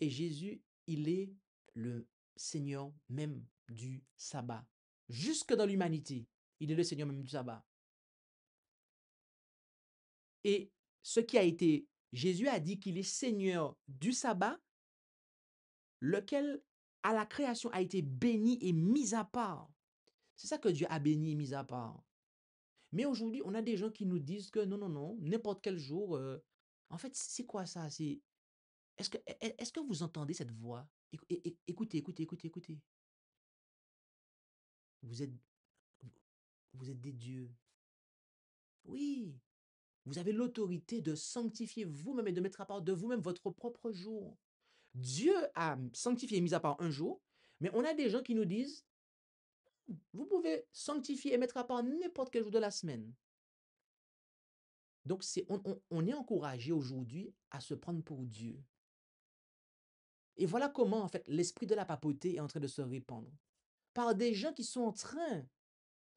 Et Jésus, il est le Seigneur même du sabbat. Jusque dans l'humanité, il est le Seigneur même du sabbat. Et ce qui a été, Jésus a dit qu'il est Seigneur du sabbat, lequel à la création a été béni et mis à part. C'est ça que Dieu a béni et mis à part. Mais aujourd'hui, on a des gens qui nous disent que non, non, non, n'importe quel jour. En fait, c'est quoi ça? Est-ce que vous entendez cette voix? Écoutez, écoutez, écoutez, écoutez. Vous êtes, vous êtes des dieux. Oui, vous avez l'autorité de sanctifier vous-même et de mettre à part de vous-même votre propre jour. Dieu a sanctifié et mis à part un jour, mais on a des gens qui nous disent, vous pouvez sanctifier et mettre à part n'importe quel jour de la semaine. Donc, on est encouragé aujourd'hui à se prendre pour Dieu. Et voilà comment, en fait, l'esprit de la papauté est en train de se répandre. Par des gens qui sont en train,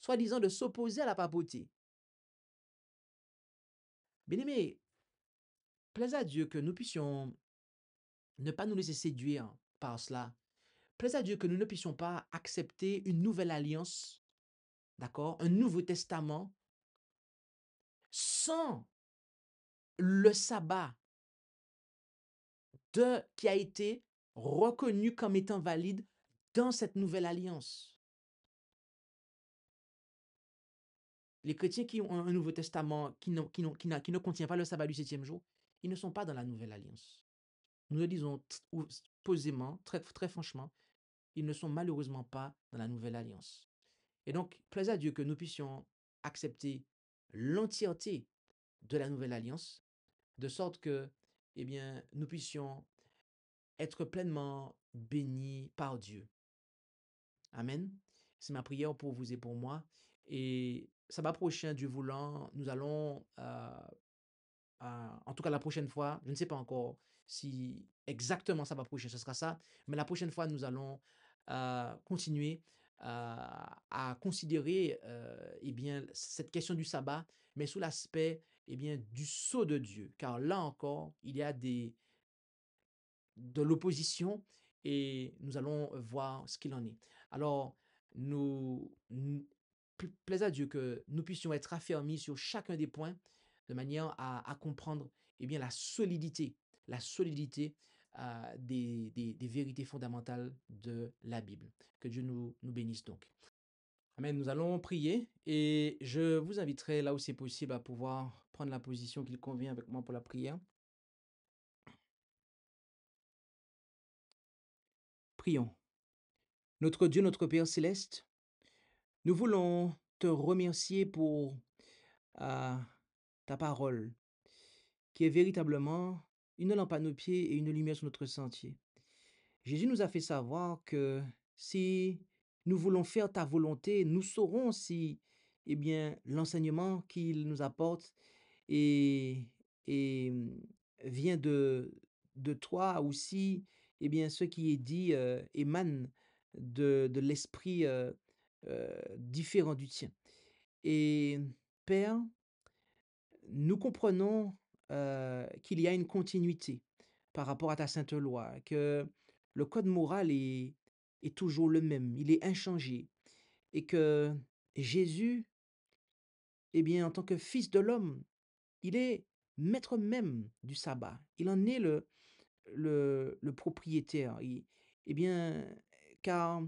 soi-disant, de s'opposer à la papauté. Bien-aimé, plaise à Dieu que nous puissions ne pas nous laisser séduire par cela. Plaise à Dieu que nous ne puissions pas accepter une nouvelle alliance, d'accord, un nouveau testament, sans le sabbat qui a été reconnu comme étant valide dans cette nouvelle alliance. Les chrétiens qui ont un Nouveau Testament qui ne contient pas le sabbat du septième jour, ils ne sont pas dans la nouvelle alliance. Nous le disons posément, très, très franchement, ils ne sont malheureusement pas dans la nouvelle alliance. Et donc, plaise à Dieu que nous puissions accepter l'entièreté de la nouvelle alliance, de sorte que, eh bien, nous puissions être pleinement bénis par Dieu. Amen. C'est ma prière pour vous et pour moi. Et sabbat prochain, Dieu voulant, nous allons, en tout cas la prochaine fois, je ne sais pas encore si exactement sabbat prochain ce sera ça, mais la prochaine fois, nous allons continuer à considérer eh bien, cette question du sabbat, mais sous l'aspect eh bien, du sceau de Dieu. Car là encore, il y a de l'opposition et nous allons voir ce qu'il en est. Alors, plaise à Dieu que nous puissions être affermis sur chacun des points de manière à comprendre eh bien, la solidité des vérités fondamentales de la Bible. Que Dieu nous bénisse donc. Amen. Nous allons prier et je vous inviterai là où c'est possible à pouvoir prendre la position qu'il convient avec moi pour la prière. Prions. Notre Dieu, notre Père céleste, nous voulons te remercier pour euh, ta parole, qui est véritablement une lampe à nos pieds et une lumière sur notre sentier. Jésus nous a fait savoir que si nous voulons faire ta volonté, nous saurons si eh bien, l'enseignement qu'il nous apporte et, et vient de toi ou si eh bien, ce qui est dit émane de l'esprit différent du tien. Et Père, nous comprenons qu'il y a une continuité par rapport à ta sainte loi, que le code moral est toujours le même, il est inchangé, et que Jésus, eh bien, en tant que fils de l'homme, il est maître même du sabbat. Il en est le propriétaire. Eh bien, car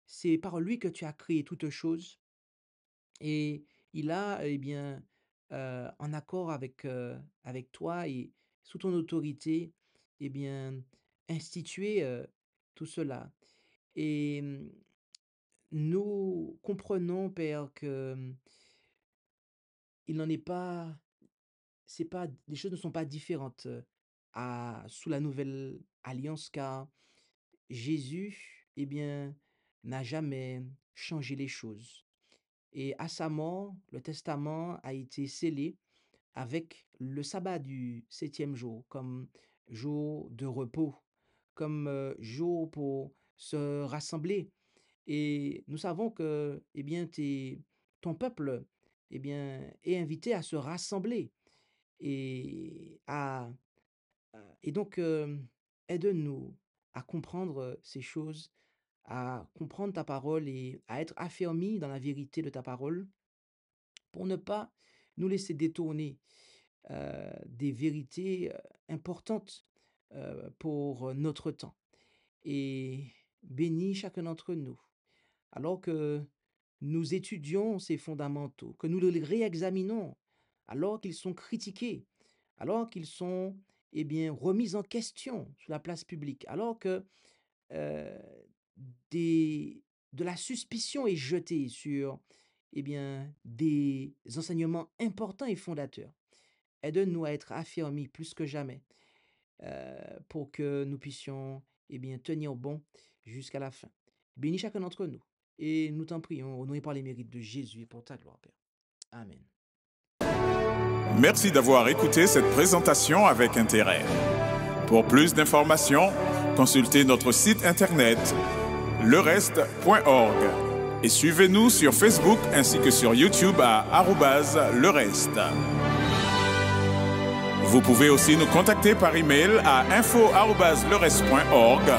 c'est par lui que tu as créé toutes choses et il a, eh bien, en accord avec toi et sous ton autorité, eh bien, institué tout cela. Et nous comprenons, Père, que il n'en est pas, c'est pas, les choses ne sont pas différentes sous la nouvelle alliance, car Jésus, eh bien, n'a jamais changé les choses. Et à sa mort, le testament a été scellé avec le sabbat du septième jour comme jour de repos, comme jour pour se rassembler. Et nous savons que, eh bien, ton peuple, eh bien, est invité à se rassembler et et donc aide-nous à comprendre ces choses, à comprendre ta parole et à être affermis dans la vérité de ta parole pour ne pas nous laisser détourner des vérités importantes pour notre temps. Et bénis chacun d'entre nous, alors que nous étudions ces fondamentaux, que nous les réexaminons, alors qu'ils sont critiqués, alors qu'ils sont, eh bien, remis en question sur la place publique, alors que euh, de la suspicion est jetée sur, eh bien, des enseignements importants et fondateurs. Aide-nous à être affermis plus que jamais pour que nous puissions, eh bien, tenir bon jusqu'à la fin. Bénis chacun d'entre nous et nous t'en prions, honoré par les mérites de Jésus et pour ta gloire, Père. Amen. Merci d'avoir écouté cette présentation avec intérêt. Pour plus d'informations, consultez notre site internet lereste.org et suivez-nous sur Facebook ainsi que sur YouTube à @lereste. Vous pouvez aussi nous contacter par email à info@lereste.org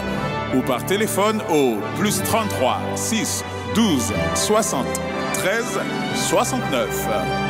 ou par téléphone au +33 6 12 60 13 69.